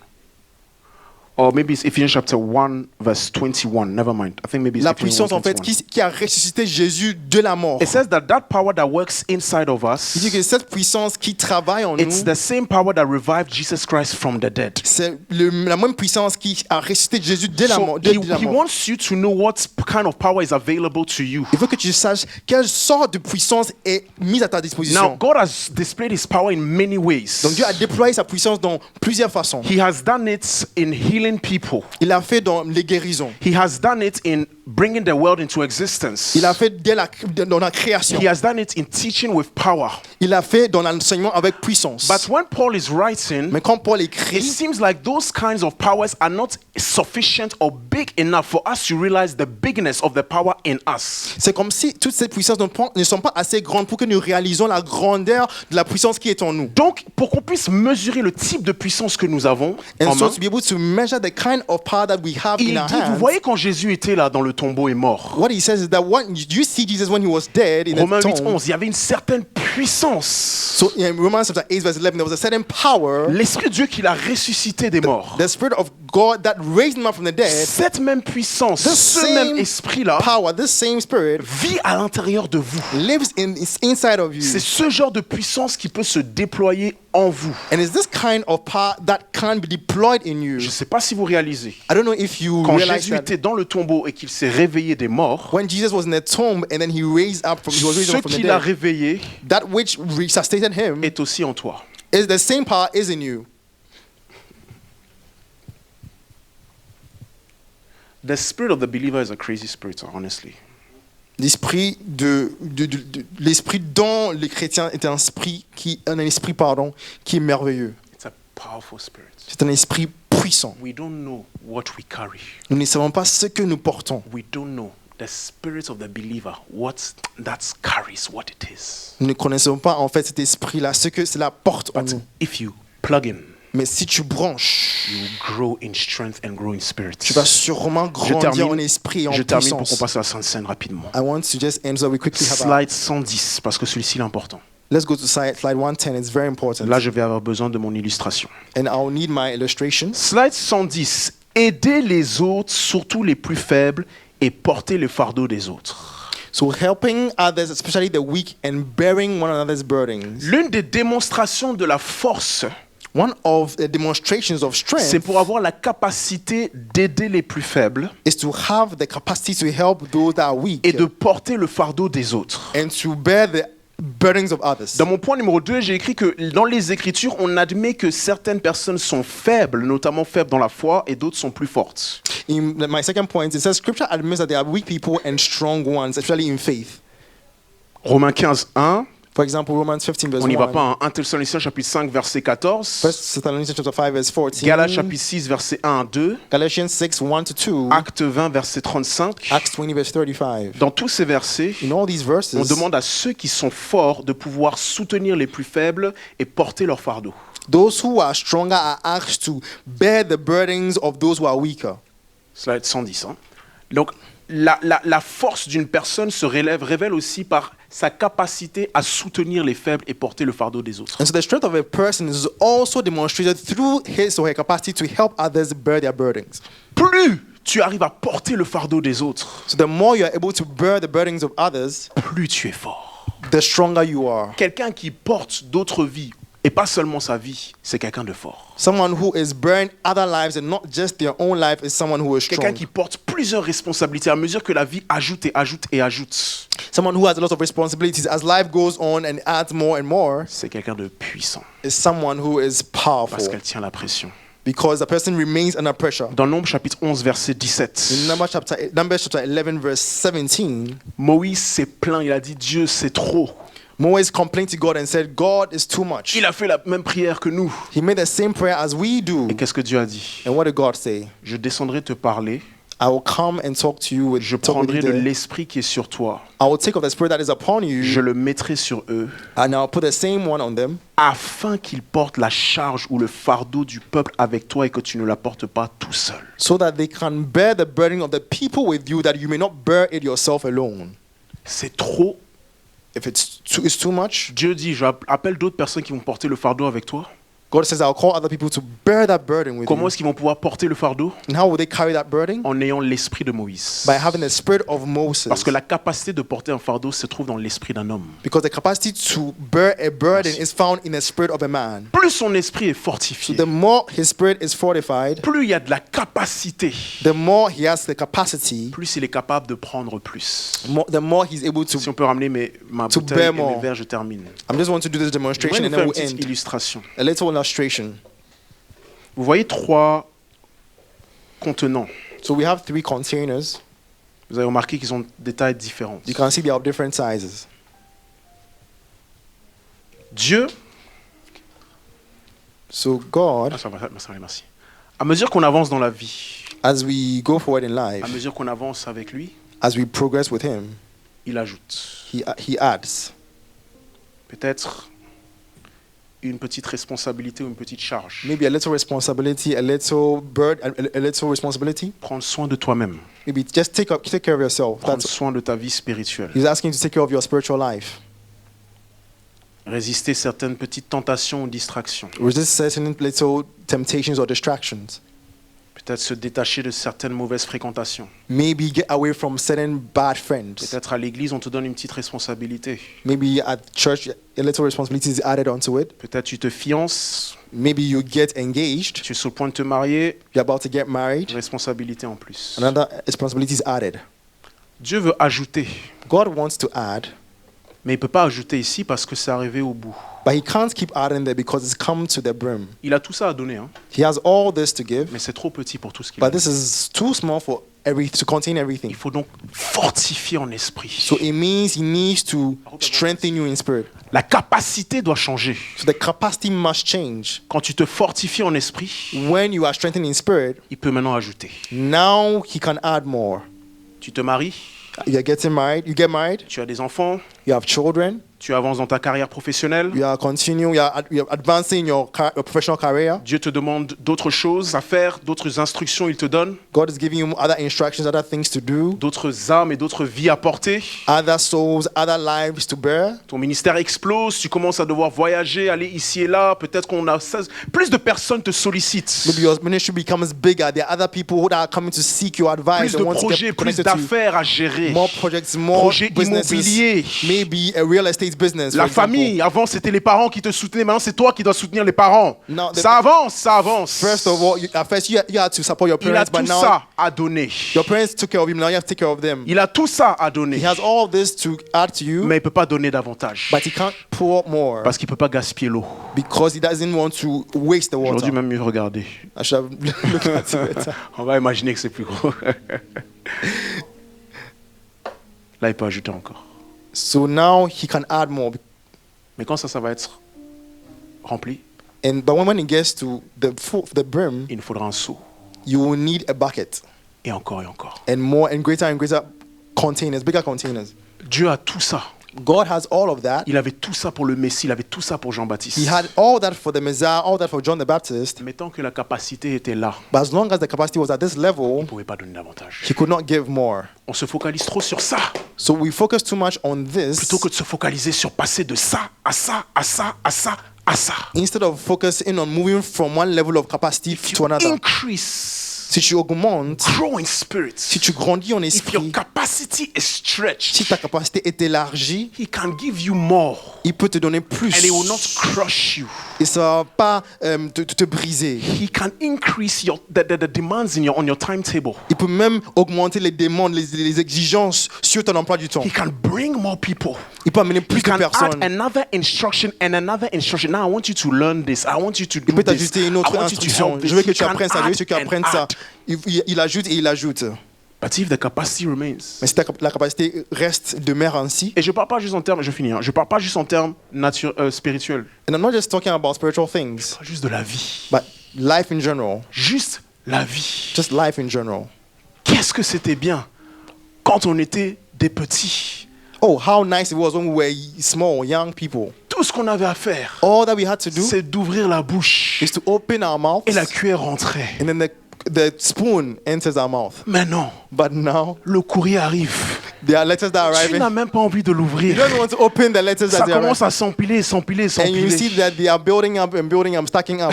Or maybe it's Ephesians chapter 1 verse 21. Never mind. I think maybe it's la Ephesians puissance 1, en fait 21. qui a ressuscité Jésus de la mort. It says that power that works inside of Il dit us, que cette puissance qui travaille en it's nous, the same power that revived Jesus Christ from the dead. c'est la même puissance qui a ressuscité Jésus de la So mort. he wants you to know what kind of power is available to you. Il veut que tu saches quelle sorte de puissance est mise à ta Now, disposition. God has displayed his power in many ways. Donc Dieu a déployé sa puissance dans plusieurs façons. He has done it in healing people. Il l'a fait dans les guérisons. He has done it in bringing the world into existence. Il l'a fait dans la création. He has done it in teaching with power. Il l'a fait dans l'enseignement avec puissance. But when Paul is writing, Mais quand Paul it écrit, seems like those kinds of powers are not sufficient or big enough for us to realize the bigness of the power in us. c'est comme si toutes ces puissances ne sont pas assez grandes pour que nous réalisons la grandeur de la puissance qui est en nous. Donc, pour qu'on puisse mesurer le type de puissance que nous avons en And so main, to be able to measure the kind of power that we have il in our dit, vous hands, voyez quand Jésus était là dans le tombeau et mort, what he says is that you see Jesus when he was dead in Romains the 8, tomb. 11, il y avait une certaine puissance. So in Romans chapter 8 verse 11, there was a certain power, L'Esprit de Dieu qui l'a ressuscité des morts. the Spirit of God that raised him up from the dead, Cette même puissance, the ce same même esprit-là, power, this same Spirit vit à l'intérieur de vous. lives inside of you. C'est ce genre de puissance qui peut se déployer en vous. And it's this kind of power that can be deployed in you. Je ne sais pas si vous réalisez. I don't know if you Quand realize Jésus that était dans le tombeau et qu'il s'est réveillé des morts, when Jesus was in the tomb and then he was raised up ce from the qui l'a dead, réveillé that which resuscitated him est aussi en toi. is the same power is in you. The spirit of the believer is a crazy spirit, honestly. L'esprit l'esprit dont les chrétiens est un esprit qui est merveilleux. It's a powerful spirit. C'est un esprit puissant. We don't know what we carry. Nous ne savons pas ce que nous portons. We don't know the spirit of the believer, what that carries, what it is. Nous ne connaissons pas en fait cet esprit-là, ce que cela porte en But nous. if you plug in, Mais si tu branches, you grow in strength and grow in spirit. tu vas sûrement grandir en esprit et en Je termine pour qu'on puissance. passe à la Sainte Seine rapidement. I want to just end so we quickly have Slide 110, parce que celui-ci est important. let's go to slide 110. It's very important. Là, je vais avoir besoin de mon illustration. And I'll need my illustrations. Slide 110. Aider les autres, surtout les plus faibles, et porter le fardeau des autres. So helping others, especially the weak, and bearing one another's burdens. L'une des démonstrations de la force, One of the demonstrations of c'est strength pour avoir la capacité d'aider les plus faibles is to have the capacity to help those that are weak et de porter le fardeau des autres. and to bear the burdens of others. Dans mon point numéro 2, j'ai écrit que dans les Écritures, on admet que certaines personnes sont faibles, notamment faibles dans la foi, et d'autres sont plus fortes. In my second point, it says Scripture admits that there are weak people and strong ones, especially in faith. Romains 15, 1, For example, Romans 15 verse On n'y va 1. pas, hein. 1 Thessaloniciens chapitre 5 verset 14, 1 Thessalonians chapter 5 verse 14. Galates chapitre 6 verset 1 à 2, Galatians 6 1 to 2. Acte 20 verset 35. Acts 20 verse 35. Dans tous ces versets, In all these on verses, demande à ceux qui sont forts de pouvoir soutenir les plus faibles et porter leur fardeau. those who are stronger are asked to bear the burdens of those who are weaker. Cela va être 110. Hein. Donc, la force d'une personne se révèle aussi par sa capacité à soutenir les faibles et porter le fardeau des autres. And so the strength of a person is also demonstrated through his or her capacity to help others bear their burdens. Plus tu arrives à porter le fardeau des autres, So the more you are able to bear the burdens of others, plus tu es fort. the stronger you are. Quelqu'un qui porte d'autres vies, et pas seulement sa vie, c'est quelqu'un de fort. Someone who is bearing other lives and not just their own life is someone who is Quelqu'un strong. qui porte plusieurs responsabilités à mesure que la vie ajoute et ajoute et ajoute. Someone who has a lot of responsibilities as life goes on and adds more and more C'est quelqu'un de puissant is someone who is parce powerful qu'elle tient la pression. because the person remains under pressure. Dans Nombre chapitre 11 verset 17, In Numbers chapter 11 verse 17, Moïse s'est plaint, il a dit Dieu c'est trop. Moses complained to God and said, God is too much. Il a fait la même prière que nous. He made the same prayer as we do. Et qu'est-ce que Dieu a dit? And what did God say? Je descendrai te parler, I will come and talk to you with je talk with prendrai you de there. l'esprit qui est sur toi, I will take of the spirit that is upon you je le mettrai sur eux, and I'll put the same one on them afin qu'ils portent la charge ou le fardeau du peuple avec toi et que tu ne la portes pas tout seul. so that they can bear the burden of the people with you that you may not bear it yourself alone. C'est trop. If it's too much, Dieu dit, j'appelle d'autres personnes qui vont porter le fardeau avec toi. God says I'll call other people to bear that burden with Comment you. est-ce qu'ils vont pouvoir porter le fardeau? And how will they carry that burden? En ayant l'esprit de Moïse. By having the spirit of Moses. Parce que la capacité de porter un fardeau se trouve dans l'esprit d'un homme. Because the capacity to bear a burden is found in the spirit of a man. Plus son esprit est So fortifié, the more his spirit is fortified, plus il y a de la capacité, the more he has the capacity, plus il est capable de prendre plus. the more he's able to. Si on peut ramener ma To bouteille bear et mes more. verres, je termine. I just want to do this Je demonstration vais and nous then faire une we'll petite end. illustration. A little illustration. Vous voyez 3 contenants. So we have 3 containers. Vous avez remarqué qu'ils ont des tailles différentes. You can see they are of different sizes. Dieu, So God, ça va, merci. À mesure qu'on avance dans la vie, as we go forward in à life, mesure qu'on avance avec lui, as we progress with Him, il ajoute He adds peut-être une petite responsabilité ou une petite charge. maybe a little responsibility, a little a little responsibility. Prendre soin de toi-même, Maybe just take care of yourself. prendre That's soin de ta vie spirituelle, He's asking you to take care of your spiritual life. résister certaines petites tentations ou distractions, Resist certain little temptations or distractions. peut-être se détacher de certaines mauvaises fréquentations. Maybe get away from certain bad friends. Peut-être à l'église, on te donne une petite responsabilité. Maybe at church, a little responsibility is added onto it. Peut-être tu te fiances, Maybe you get engaged. tu es sur le point de te marier, You're about to get married. responsabilité en plus. Another responsibility is added. Dieu veut ajouter, God wants to add, mais il ne peut pas ajouter ici parce que c'est arrivé au bout. but He can't keep adding there because it's come to the brim. Il a tout ça à donner, hein, He has all this to give, mais c'est trop petit pour tout ce qu'il a. but this is too small for to contain everything. Il faut donc fortifier en esprit. So it means He needs to strengthen you in spirit. La capacité doit changer. So the capacity must change. Quand tu te fortifies en esprit, When you are strengthened in spirit, il peut maintenant ajouter. now He can add more. Tu te maries, You're getting married. You get married. tu as des enfants, You have children. tu avances dans ta carrière professionnelle. You are continuing. You are advancing your professional career. Dieu te demande d'autres choses à faire, d'autres instructions il te donne, God is giving you other instructions, other things to do, d'autres âmes et d'autres vies à porter. other souls, other lives to bear. Ton ministère explose, tu commences à devoir voyager, aller ici et là. Peut-être qu'on a 16... Plus de personnes te sollicitent. Maybe your ministry becomes bigger. There are other people who are coming to seek your advice Plus de and want to projets, get plus connected to you. d'affaires à gérer. More projects, more Projets businesses. immobiliers. Maybe a real estate business. La for example. famille, avant c'était les parents qui te soutenaient, maintenant c'est toi qui dois soutenir les parents. Now, Ça avance, ça avance. First of all, at first you had to support your Il a parents, but tout now ça à donner. your parents took care of him. Now you have to take care of them. Il a tout ça à donner. He has all this to add to you, Mais il ne peut pas donner davantage. but he can't pour more Parce qu'il ne peut pas gaspiller l'eau. because he doesn't want to waste the water. Aujourd'hui, même mieux regarder. I should have looked at it better. On va imaginer que c'est plus gros. Là, il peut ajouter encore. So now he can add more. Mais quand ça va être rempli, But when it gets to the brim, il nous faudra un seau. you will need a bucket Et encore et encore. and greater containers, bigger containers. Dieu a tout ça. God has all of that. Il avait tout ça pour le Messie, il avait tout ça pour Jean-Baptiste. He had all that for the Messiah, all that for John the Baptist. Mais tant que la capacité était là, But as long as the capacity was at this il level, ne pouvait pas donner davantage. he could not give more. On se focalise trop sur ça, So we focus too much on this plutôt que de se focaliser sur passer de ça à ça, à ça, à ça, à ça. instead of focusing on moving from one level of capacity to another. Increase, Si tu augmentes, grow in spirit. si tu grandis en If your esprit, capacity is si stretched, ta capacité est élargie, he can give you more il peut te donner plus. and he will not crush you. Et ça va pas te briser. He can increase the demands on your timetable. Il peut même augmenter les demandes, les exigences sur ton emploi du temps. He can bring more people. Il peut amener He plus de can add personnes. another instruction and another instruction. Now I want you to learn this. I want you to Il do peut this. t'ajouter une autre I want you to instruction. help this. Je veux que He tu can apprennes ça, je veux que tu add apprennes and ça. add. Il ajoute et il ajoute. But if the capacity remains. Mais si la capacité demeure ainsi, Et je parle pas juste en termes, je finis, je parle pas juste en termes spirituels. and I'm not just talking about spiritual things, Je parle juste de la vie. but life in general, Juste la vie. just life in general. Qu'est-ce que c'était bien quand on était des petits. Oh, how nice it was when we were small, young people. Tout ce qu'on avait à faire, All that we had to do c'est d'ouvrir la bouche is to open our mouths, et la cuillère rentrait. and then the spoon enters our mouth. Mais non, But now, le courrier arrive. there are letters that are Tu n'as arriving. même pas envie de You l'ouvrir. don't want to open the letters Ça that they are commence à s'empiler, s'empiler, and you see s'empiler. that they are building up and building up, stacking up.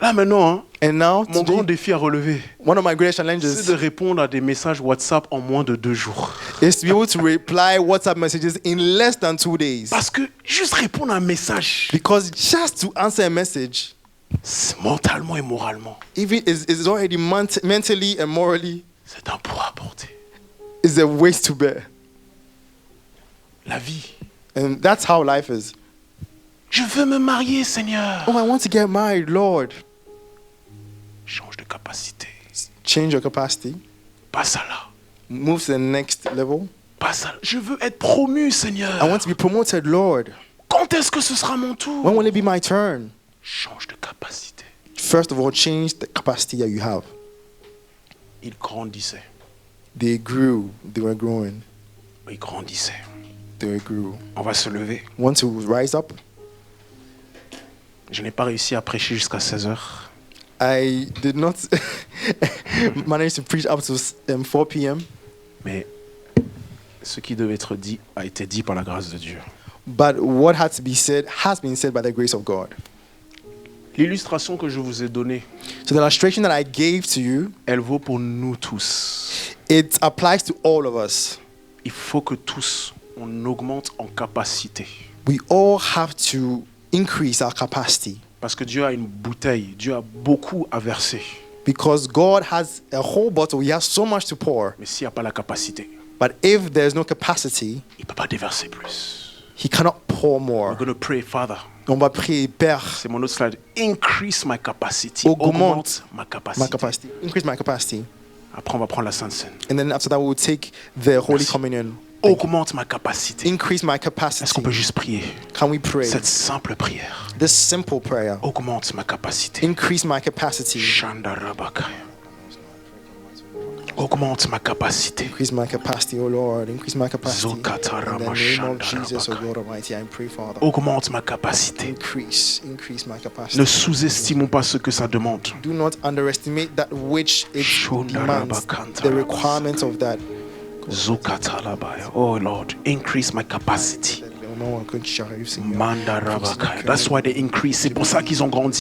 Là maintenant, hein, And now, mon grand today, défi à relever, one of my greatest c'est challenges de répondre à des messages WhatsApp en moins de 2 jours. is to be able to reply WhatsApp messages in less than 2 days. Parce que juste répondre à un message, Because just to answer a message, c'est mentalement et moralement, even is already mentally and morally, c'est un poids à porter. is a waste to bear. La vie. And that's how life is. Je veux me marier, Seigneur. Oh, I want to get married, Lord. Change de capacité. Change your capacity. Passe à là. Move to the next level. Passe à là. Je veux être promu, I Seigneur. want to be promoted, Lord. Quand est-ce que ce sera mon tour? When will it be my turn? Change de capacité. First of all, change the capacity that you have. Il grandissait. They grew. They were growing. Il grandissait. They grew. On va se lever. Want to rise up? Je n'ai pas réussi à prêcher jusqu'à 16 heures. I did not manage to preach up to 4 p.m. Mais ce qui devait être dit a été dit par la grâce de Dieu. But what had to be said has been said by the grace of God. L'illustration que je vous ai donnée, So the illustration that I gave to you, elle vaut pour nous tous. it applies to all of us. Il faut que tous, on augmente en capacité. We all have to increase our capacity Parce que Dieu a une bouteille, Dieu a beaucoup à verser. because God has a whole bottle. He has so much to pour. Mais s'il n'y a pas la capacité, But if there's no capacity, il ne peut pas déverser plus. He cannot pour We're more. going to pray, Father. On va prier, Père, C'est mon autre slide. Increase my capacity. Augmente Ma my capacité. capacity. Increase my capacity. Après, on va prendre la Sainte Seine. And then after that, we will take the Holy Merci. Communion. Augmente ma capacité. Increase my Est-ce capacity. qu'on peut juste prier Can we pray? cette simple prière? This simple prayer. Augmente ma capacité. Increase my capacity. Shandarabakaya. Augmente ma capacité. Increase my capacity, O Lord. Increase my capacity. In the Zokatarama name of Jesus, O Shandarabakaya. God Almighty, I pray, Father. Augmente ma capacité. Increase my capacity. Ne sous-estimons pas ce que ça demande. Do not underestimate that which it demands, Shundarabakanta. the requirements of that. Zukatalabaya. Oh Lord, increase my capacity. Mandarabakaya. That's why they increase. C'est pour ça qu'ils ont grandi.